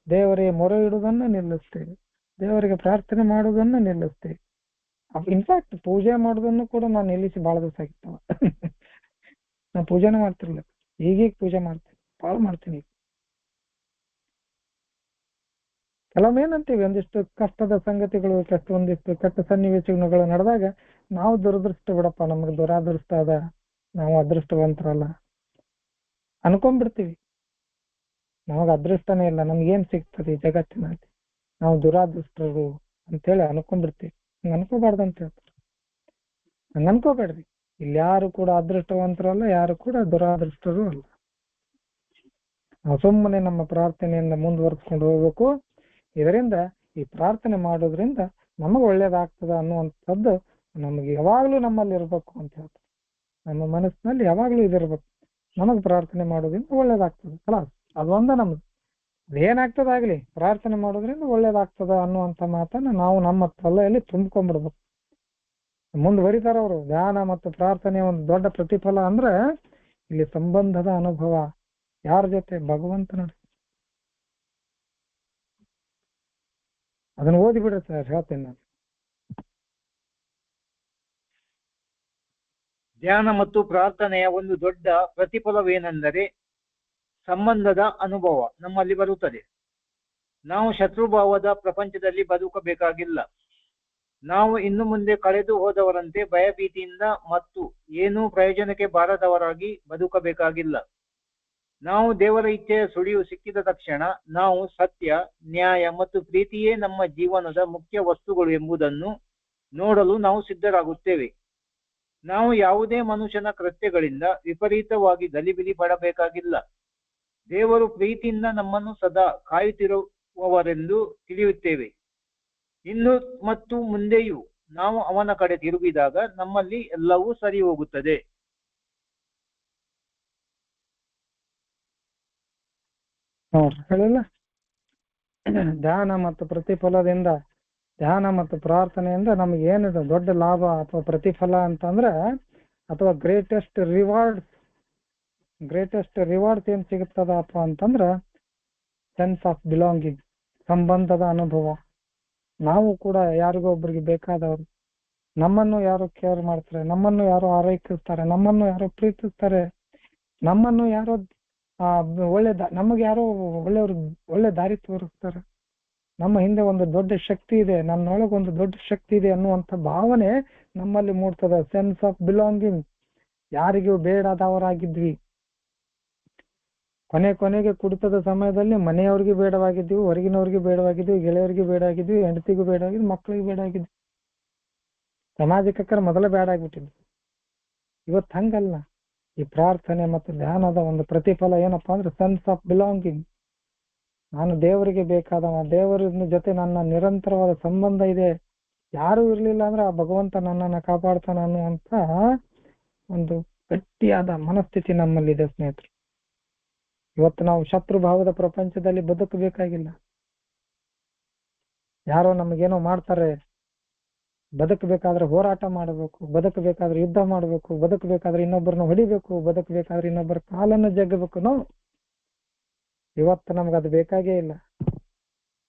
ದೇವರಿಗೆ ಮೊರೆ ಇಡುವುದನ್ನ ನಿಲ್ಲಿಸ್ತೀವಿ. ದೇವರಿಗೆ ಪ್ರಾರ್ಥನೆ ಮಾಡುವುದನ್ನ ನಿಲ್ಲಿಸ್ತೀವಿ. ಇನ್ಫ್ಯಾಕ್ಟ್ ಪೂಜೆ ಮಾಡೋದನ್ನು ಕೂಡ ನಾನು ನಿಲ್ಲಿಸಿ ಬಹಳ ದಿವಸ ಆಗಿತ್ತು. ನಾನು ಪೂಜೆನೇ ಮಾಡ್ತಿರ್ಲಿಲ್ಲ, ಈಗೀಗ ಪೂಜೆ ಮಾಡ್ತೀನಿ, ಭಾಳ ಮಾಡ್ತೀನಿ. ಕೆಲವೊಮ್ಮೆ ಏನಂತೀವಿ, ಒಂದಿಷ್ಟು ಕಷ್ಟದ ಸಂಗತಿಗಳು, ಒಂದಿಷ್ಟು ಕೆಟ್ಟ ಸನ್ನಿವೇಶಗಳು ನಡೆದಾಗ ನಾವು ದುರದೃಷ್ಟ ಬಿಡಪ್ಪ, ನಮ್ಗೆ ದುರಾದೃಷ್ಟ ಅದ, ನಾವು ಅದೃಷ್ಟವಂತರಲ್ಲ ಅನ್ಕೊಂಡ್ಬಿಡ್ತೀವಿ. ನಮಗ ಅದೃಷ್ಟನೇ ಇಲ್ಲ, ನಮ್ಗೇನ್ ಸಿಗ್ತದೆ ಈ ಜಗತ್ತಿನಲ್ಲಿ, ನಾವು ದುರಾದೃಷ್ಟರು ಅಂತೇಳಿ ಅನ್ಕೊಂಡ್ಬಿಡ್ತೀವಿ. ಹಂಗ ಅನ್ಕೋಬಾರ್ದು ಅಂತ ಹೇಳ್ತಾರೆ. ಹಂಗ ಅನ್ಕೋಬೇಡ್ರಿ. ಇಲ್ಲಿ ಯಾರು ಕೂಡ ಅದೃಷ್ಟವಂತರಲ್ಲ, ಯಾರು ಕೂಡ ದುರಾದೃಷ್ಟರು ಅಲ್ಲ. ನಾವು ಸುಮ್ಮನೆ ನಮ್ಮ ಪ್ರಾರ್ಥನೆಯಿಂದ ಮುಂದುವರ್ಸ್ಕೊಂಡು ಹೋಗ್ಬೇಕು. ಇದರಿಂದ, ಈ ಪ್ರಾರ್ಥನೆ ಮಾಡೋದ್ರಿಂದ ನಮಗೆ ಒಳ್ಳೇದಾಗ್ತದ ಅನ್ನುವಂಥದ್ದು ನಮಗೆ ಯಾವಾಗ್ಲೂ ನಮ್ಮಲ್ಲಿ ಇರ್ಬೇಕು ಅಂತ ಹೇಳ್ತಾರೆ. ನಮ್ಮ ಮನಸ್ಸಿನಲ್ಲಿ ಯಾವಾಗ್ಲೂ ಇದಿರ್ಬೇಕು, ನಮಗ್ ಪ್ರಾರ್ಥನೆ ಮಾಡೋದ್ರಿಂದ ಒಳ್ಳೇದಾಗ್ತದೆ. ಅಲ್ಲ, ಅದೊಂದ ನಮ್ದು. ಅದೇನಾಗ್ತದಾಗ್ಲಿ ಪ್ರಾರ್ಥನೆ ಮಾಡೋದ್ರಿಂದ ಒಳ್ಳೇದಾಗ್ತದ ಅನ್ನುವಂಥ ಮಾತನ್ನ ನಾವು ನಮ್ಮ ತಲೆಯಲ್ಲಿ ತುಂಬ್ಕೊಂಡ್ಬಿಡ್ಬೇಕು. ಮುಂದುವರಿತಾರ ಅವರು. ಧ್ಯಾನ ಮತ್ತು ಪ್ರಾರ್ಥನೆ ಒಂದು ದೊಡ್ಡ ಪ್ರತಿಫಲ ಅಂದ್ರೆ ಇಲ್ಲಿ ಸಂಬಂಧದ ಅನುಭವ. ಯಾರ ಜೊತೆ? ಭಗವಂತನ. ಅದನ್ನ ಓದಿ ಬಿಡ್ರಿ ಸರ್, ಹೇಳ್ತೇನೆ ನಾನು. ಧ್ಯಾನ ಮತ್ತು ಪ್ರಾರ್ಥನೆಯ ಒಂದು ದೊಡ್ಡ ಪ್ರತಿಫಲವೇನೆಂದರೆ ಸಂಬಂಧದ ಅನುಭವ ನಮ್ಮಲ್ಲಿ ಬರುತ್ತದೆ. ನಾವು ಶತ್ರುಭಾವದ ಪ್ರಪಂಚದಲ್ಲಿ ಬದುಕಬೇಕಾಗಿಲ್ಲ. ನಾವು ಇನ್ನು ಮುಂದೆ ಕಳೆದು ಹೋದವರಂತೆ ಭಯಭೀತಿಯಿಂದ ಮತ್ತು ಏನೂ ಪ್ರಯೋಜನಕ್ಕೆ ಬಾರದವರಾಗಿ ಬದುಕಬೇಕಾಗಿಲ್ಲ. ನಾವು ದೇವರ ಇಚ್ಛೆಯ ಸುಳಿವು ಸಿಕ್ಕಿದ ತಕ್ಷಣ ನಾವು ಸತ್ಯ, ನ್ಯಾಯ ಮತ್ತು ಪ್ರೀತಿಯೇ ನಮ್ಮ ಜೀವನದ ಮುಖ್ಯ ವಸ್ತುಗಳು ಎಂಬುದನ್ನು ನೋಡಲು ನಾವು ಸಿದ್ಧರಾಗುತ್ತೇವೆ. ನಾವು ಯಾವುದೇ ಮನುಷ್ಯನ ಕೃತ್ಯಗಳಿಂದ ವಿಪರೀತವಾಗಿ ಗಲಿಬಿಲಿ ಪಡಬೇಕಾಗಿಲ್ಲ. ದೇವರು ಪ್ರೀತಿಯಿಂದ ನಮ್ಮನ್ನು ಸದಾ ಕಾಯುತ್ತಿರುವವರೆಂದು ತಿಳಿಯುತ್ತೇವೆ. ಇನ್ನು ಮತ್ತು ಮುಂದೆಯೂ ನಾವು ಅವನ ಕಡೆ ತಿರುಗಿದಾಗ ನಮ್ಮಲ್ಲಿ ಎಲ್ಲವೂ ಸರಿ ಹೋಗುತ್ತದೆ. ನೋಡ್ರಿ, ಹೇಳಿಲ್ಲ? ಧ್ಯಾನ ಮತ್ತು ಪ್ರತಿಫಲದಿಂದ, ಧ್ಯಾನ ಮತ್ತು ಪ್ರಾರ್ಥನೆಯಿಂದ ನಮ್ಗೆ ಏನಿದೆ ದೊಡ್ಡ ಲಾಭ ಅಥವಾ ಪ್ರತಿಫಲ ಅಂತಂದ್ರೆ, ಅಥವಾ ಗ್ರೇಟೆಸ್ಟ್ ರಿವಾರ್ಡ್ಸ್ ಏನ್ ಸಿಗುತ್ತದಪ್ಪ ಅಂತಂದ್ರ ಸೆನ್ಸ್ ಆಫ್ ಬಿಲಾಂಗಿಂಗ್, ಸಂಬಂಧದ ಅನುಭವ. ನಾವು ಕೂಡ ಯಾರಿಗೋ ಒಬ್ರಿಗೆ ಬೇಕಾದವರು, ನಮ್ಮನ್ನು ಯಾರು ಕೇರ್ ಮಾಡ್ತಾರೆ, ನಮ್ಮನ್ನು ಯಾರು ಆರೈಕಿಸ್ತಾರೆ, ನಮ್ಮನ್ನು ಯಾರೋ ಪ್ರೀತಿಸ್ತಾರೆ, ನಮ್ಮನ್ನು ಯಾರೋ ನಮಗೆ ಯಾರೋ ಒಳ್ಳೆ ದಾರಿ ತೋರಿಸ್ತಾರೆ. ನಮ್ಮ ಹಿಂದೆ ಒಂದು ದೊಡ್ಡ ಶಕ್ತಿ ಇದೆ, ನನ್ನೊಳಗೊಂದು ದೊಡ್ಡ ಶಕ್ತಿ ಇದೆ ಅನ್ನುವಂಥ ಭಾವನೆ ನಮ್ಮಲ್ಲಿ ಮೂಡ್ತದೆ. Sense of belonging. ಯಾರಿಗೂ ಬೇಡದವರಾಗಿದ್ವಿ, ಕೊನೆಗೆ ಕುಡಿತದ ಸಮಯದಲ್ಲಿ ಮನೆಯವ್ರಿಗೆ ಬೇಡವಾಗಿದ್ವಿ, ಹೊರಗಿನವ್ರಿಗೆ ಬೇಡವಾಗಿದ್ವಿ, ಗೆಳೆಯರಿಗೆ ಬೇಡವಾಗಿದ್ವಿ, ಹೆಂಡತಿಗೂ ಬೇಡವಾಗಿದ್ವಿ, ಮಕ್ಕಳಿಗೆ ಬೇಡವಾಗಿದ್ವಿ, ಸಮಾಜಕ್ಕೆ ಮೊದಲ ಬೇಡ ಆಗ್ಬಿಟ್ಟಿದ್ವಿ. ಇವತ್ತು ಹಂಗಲ್ಲ. ಈ ಪ್ರಾರ್ಥನೆ ಮತ್ತು ಧ್ಯಾನದ ಒಂದು ಪ್ರತಿಫಲ ಏನಪ್ಪಾ ಅಂದ್ರೆ ಸೆನ್ಸ್ ಆಫ್ ಬಿಲಾಂಗಿಂಗ್. ನಾನು ದೇವರಿಗೆ ಬೇಕಾದವ, ದೇವರ ಜೊತೆ ನನ್ನ ನಿರಂತರವಾದ ಸಂಬಂಧ ಇದೆ. ಯಾರು ಇರ್ಲಿಲ್ಲ ಅಂದ್ರೆ ಆ ಭಗವಂತ ನನ್ನನ್ನು ಕಾಪಾಡ್ತಾನ ಅನ್ನುವಂತ ಒಂದು ಗಟ್ಟಿಯಾದ ಮನಸ್ಥಿತಿ ನಮ್ಮಲ್ಲಿದೆ ಸ್ನೇಹಿತರು. ಇವತ್ತು ನಾವು ಶತ್ರು ಭಾವದ ಪ್ರಪಂಚದಲ್ಲಿ ಬದುಕಬೇಕಾಗಿಲ್ಲ. ಯಾರೋ ನಮಗೇನೋ ಮಾಡ್ತಾರೆ, ಬದುಕಬೇಕಾದ್ರೆ ಹೋರಾಟ ಮಾಡಬೇಕು, ಬದುಕಬೇಕಾದ್ರೆ ಯುದ್ಧ ಮಾಡಬೇಕು, ಬದುಕಬೇಕಾದ್ರೆ ಇನ್ನೊಬ್ಬರನ್ನ ಹೊಡಿಬೇಕು, ಬದುಕಬೇಕಾದ್ರೆ ಇನ್ನೊಬ್ಬರ ಕಾಲನ್ನು ಜಗ್ಗಬೇಕು. ನಾವು ಇವತ್ತು ನಮ್ಗದು ಬೇಕಾಗೇ ಇಲ್ಲ.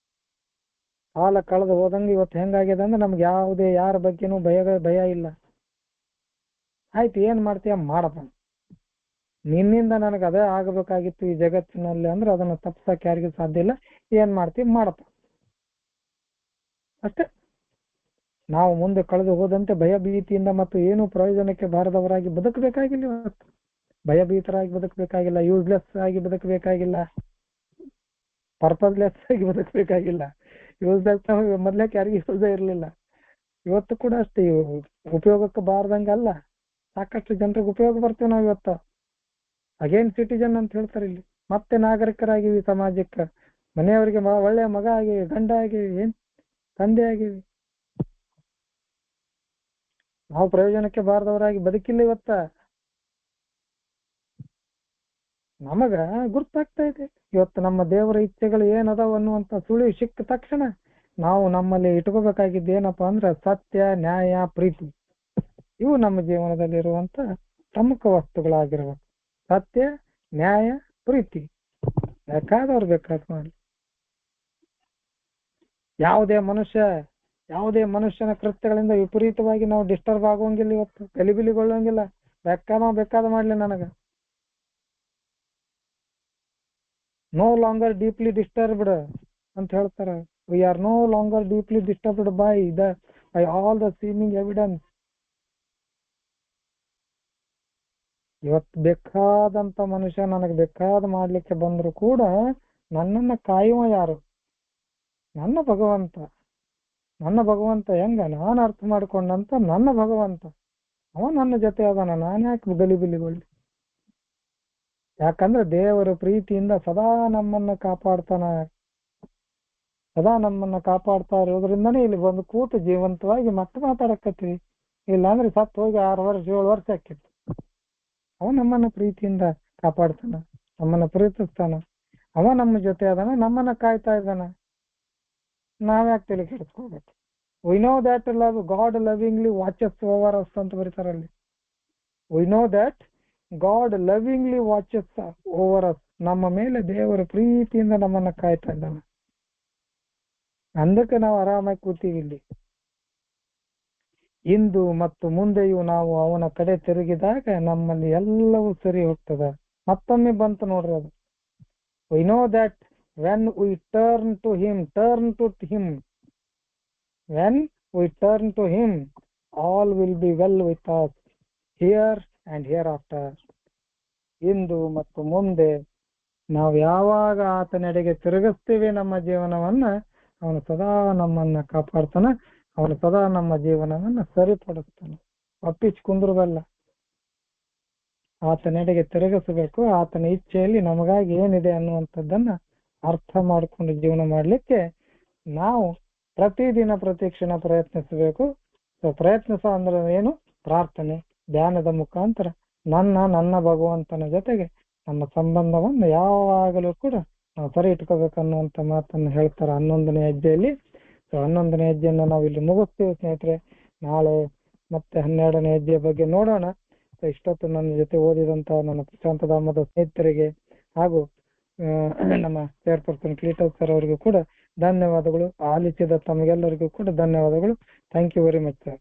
ಕಾಲ ಕಳೆದು ಹೋದಂಗೆ ಇವತ್ತು ಹೆಂಗಾಗಿದೆ ಅಂದ್ರೆ ನಮ್ಗೆ ಯಾರ ಬಗ್ಗೆನೂ ಭಯ ಇಲ್ಲ. ಆಯ್ತು, ಏನ್ ಮಾಡ್ತೀಯ ಮಾಡಪ್ಪ, ನಿನ್ನಿಂದ ನನಗೆ ಅದೇ ಆಗಬೇಕಾಗಿತ್ತು ಈ ಜಗತ್ತಿನಲ್ಲಿ ಅಂದ್ರೆ ಅದನ್ನ ತಪ್ಸಕ್ ಯಾರಿಗೂ ಸಾಧ್ಯ ಇಲ್ಲ. ಏನ್ ಮಾಡ್ತೀವಿ ಮಾಡಪ್ಪ, ಅಷ್ಟೇ. ನಾವು ಮುಂದೆ ಕಳೆದು ಹೋದಂತೆ ಭಯಭೀತಿಯಿಂದ ಮತ್ತು ಏನು ಪ್ರಯೋಜನಕ್ಕೆ ಬಾರದವರಾಗಿ ಬದುಕಬೇಕಾಗಿಲ್ಲ. ಇವತ್ತು ಭಯಭೀತರಾಗಿ ಬದುಕಬೇಕಾಗಿಲ್ಲ, ಯೂಸ್ಲೆಸ್ ಆಗಿ ಬದುಕಬೇಕಾಗಿಲ್ಲ, ಪರ್ಪಸ್ಲೆಸ್ ಆಗಿ ಬದುಕಬೇಕಾಗಿಲ್ಲ. ಯೂಸ್ಲೆಸ್ ಮೊದ್ಲಕ್ಕೆ ಯಾರಿಗೂ ಯೂಸ್ ಇರಲಿಲ್ಲ, ಇವತ್ತು ಕೂಡ ಅಷ್ಟೇ. ಉಪಯೋಗಕ್ಕೆ ಬಾರ್ದಂಗಲ್ಲ, ಸಾಕಷ್ಟು ಜನರಿಗೆ ಉಪಯೋಗ ಬರ್ತೀವಿ ನಾವು ಇವತ್ತು. ಅಗೇನ್ ಸಿಟಿಜನ್ ಅಂತ ಹೇಳ್ತಾರೆ ಇಲ್ಲಿ. ಮತ್ತೆ ನಾಗರಿಕರಾಗಿವಿ, ಸಮಾಜಕ್ಕೆ ಮನೆಯವರಿಗೆ ಒಳ್ಳೆಯ ಮಗ ಆಗಿವಿ, ಗಂಡ ಆಗಿವಿ, ಏನ್ ತಂದೆ ಆಗಿವಿ. ನಾವು ಪ್ರಯೋಜನಕ್ಕೆ ಬಾರದವರಾಗಿ ಬದುಕಿಲ್ಲ ಇವತ್ತ. ನಮಗ ಗುರ್ತಾಗ್ತಾ ಇದೆ. ಇವತ್ತು ನಮ್ಮ ದೇವರ ಇಚ್ಛೆಗಳು ಏನದಾವ ಅನ್ನುವಂತ ಸುಳಿವು ಸಿಕ್ಕ ತಕ್ಷಣ ನಾವು ನಮ್ಮಲ್ಲಿ ಇಟ್ಕೋಬೇಕಾಗಿದ್ದು ಏನಪ್ಪಾ ಅಂದ್ರೆ ಸತ್ಯ, ನ್ಯಾಯ, ಪ್ರೀತಿ. ಇವು ನಮ್ಮ ಜೀವನದಲ್ಲಿ ಇರುವಂತ ಪ್ರಮುಖ ವಸ್ತುಗಳಾಗಿರ್ಬೇಕು. ಸತ್ಯ, ನ್ಯಾಯ, ಪ್ರೀತಿ. ಬೇಕಾದವ್ರು ಬೇಕಾದ್ ಮಾಡಿ. ಯಾವುದೇ ಮನುಷ್ಯನ ಕೃತ್ಯಗಳಿಂದ ವಿಪರೀತವಾಗಿ ನಾವು ಡಿಸ್ಟರ್ಬ್ ಆಗೋಂಗಿಲ್ಲ. ಇವತ್ತು ಗಲಿಬಿಲಿಗೊಳ್ಳಂಗಿಲ್ಲ. ಬೇಕಾದ ಮಾಡ್ಲಿ ನನಗ. ನೋ ಲಾಂಗರ್ ಡೀಪ್ಲಿ ಡಿಸ್ಟರ್ಬ್ಡ್ ಅಂತ ಹೇಳ್ತಾರ. We are no longer deeply disturbed by all the seeming evidence. ಇವತ್ತು ಬೇಕಾದಂತ ಮನುಷ್ಯ ನನಗೆ ಬೇಕಾದ ಮಾಡ್ಲಿಕ್ಕೆ ಬಂದ್ರು ಕೂಡ ನನ್ನನ್ನ ಕಾಯುವ ಯಾರು? ನನ್ನ ಭಗವಂತ. ನನ್ನ ಭಗವಂತ ಹೆಂಗ ನಾನು ಅರ್ಥ ಮಾಡ್ಕೊಂಡಂತ ನನ್ನ ಭಗವಂತ ಅವ ನನ್ನ ಜೊತೆ ಅದಾನ. ನಾನು ಯಾಕೆ ಗಲಿಬಿಲಿಗೊಳ್ಳಿ? ಯಾಕಂದ್ರೆ ದೇವರ ಪ್ರೀತಿಯಿಂದ ಸದಾ ನಮ್ಮನ್ನ ಕಾಪಾಡ್ತಾ ಇರೋದ್ರಿಂದನೇ ಇಲ್ಲಿ ಬಂದು ಕೂತು ಜೀವಂತವಾಗಿ ಮತ್ತೆ ಮಾತಾಡಕತ್ತೀವಿ. ಇಲ್ಲಾಂದ್ರೆ ಸತ್ತು ಹೋಗಿ 6 ವರ್ಷ 7 ವರ್ಷ ಆಕಿತ್ತು. ಅವ ನಮ್ಮನ್ನ ಪ್ರೀತಿಯಿಂದ ಕಾಪಾಡ್ತಾನ, ನಮ್ಮನ್ನ ಪ್ರೀತಿಸ್ತಾನ. ಅವ ನಮ್ಮ ಜೊತೆ ಅದಾನ, ನಮ್ಮನ್ನ ಕಾಯ್ತಾ ಇದ್ದಾನ. ನಾವ್ಯಾಕೆ ತಲೆ ಕೆಡಿಸ್ಕೋಬೇಕು? We know that love God lovingly watches over us ಅಂತ ಬರೀತಾರಲ್ಲಿ. We know that God lovingly watches over us. ನಮ್ಮ ಮೇಲೆ ದೇವರ ಪ್ರೀತಿಯಿಂದ ನಮ್ಮನ್ನ ಕಾಯ್ತಾ ಇದ್ದಾನೆ. ಅದಕ್ಕೆ ನಾವು ಆರಾಮಾಗಿ ಕೂತೀವಿ ಇಲ್ಲಿ. ಇಂದು ಮತ್ತು ಮುಂದೆಯೂ ನಾವು ಅವನ ಕಡೆ ತಿರುಗಿದಾಗ ನಮ್ಮಲ್ಲಿ ಎಲ್ಲವೂ ಸರಿ ಹೋಗ್ತದ. ಮತ್ತೊಮ್ಮೆ ಬಂತು ನೋಡ್ರಿ ಅದು. V know that when we turn to him when we turn to him all will be well with us here and hereafter. ಇಂದು ಮತ್ತು ಮುಂದೆ ನಾವು ಯಾವಾಗ ಆತನೆಡೆಗೆ ತಿರುಗಿಸ್ತೀವಿ ನಮ್ಮ ಜೀವನವನ್ನ, ಅವನು ಸದಾ ನಮ್ಮನ್ನ ಕಾಪಾಡ್ತಾನ. ಅವನು ಸದಾ ನಮ್ಮ ಜೀವನವನ್ನ ಸರಿಪಡಿಸ್ತಾನೆ. ಒಪ್ಪಿಸಿ ಕುಂದ್ರಬಲ್ಲ. ಆತನೆಡೆಗೆ ತಿರುಗಿಸಬೇಕು. ಆತನ ಇಚ್ಛೆಯಲ್ಲಿ ನಮಗಾಗಿ ಏನಿದೆ ಅನ್ನುವಂಥದ್ದನ್ನ ಅರ್ಥ ಮಾಡಿಕೊಂಡು ಜೀವನ ಮಾಡ್ಲಿಕ್ಕೆ ನಾವು ಪ್ರತಿದಿನ ಪ್ರತಿಕ್ಷಣ ಪ್ರಯತ್ನಿಸಬೇಕು. ಪ್ರಯತ್ನಿಸ ಅಂದ್ರೆ ಏನು? ಪ್ರಾರ್ಥನೆ, ಧ್ಯಾನದ ಮುಖಾಂತರ ನನ್ನ ಭಗವಂತನ ಜೊತೆಗೆ ನಮ್ಮ ಸಂಬಂಧವನ್ನು ಯಾವಾಗಲೂ ಕೂಡ ನಾವು ಸರಿ ಇಟ್ಕೋಬೇಕನ್ನುವಂತ ಮಾತನ್ನು ಹೇಳ್ತಾರೆ 11ನೇ ಹೆಜ್ಜೆಯಲ್ಲಿ. 11ನೇ ಹೆಜ್ಜೆಯನ್ನು ನಾವು ಇಲ್ಲಿ ಮುಗಿಸ್ತೀವಿ ಸ್ನೇಹಿತರೆ. ನಾಳೆ ಮತ್ತೆ 12ನೇ ಹೆಜ್ಜೆಯ ಬಗ್ಗೆ ನೋಡೋಣ. ಇಷ್ಟೊತ್ತು ನನ್ನ ಜೊತೆ ಓದಿದಂತ ನನ್ನ ಪ್ರಶಾಂತಧಾಮದ ಸ್ನೇಹಿತರಿಗೆ ಹಾಗೂ ನಮ್ಮ ಚೇರ್ಪರ್ಸನ್ ಕ್ಲೀಟಸ್ ಸರ್ ಅವರಿಗೂ ಕೂಡ ಧನ್ಯವಾದಗಳು. ಆಲಿಸಿದ ತಮಗೆಲ್ಲರಿಗೂ ಕೂಡ ಧನ್ಯವಾದಗಳು. Thank you very much sir.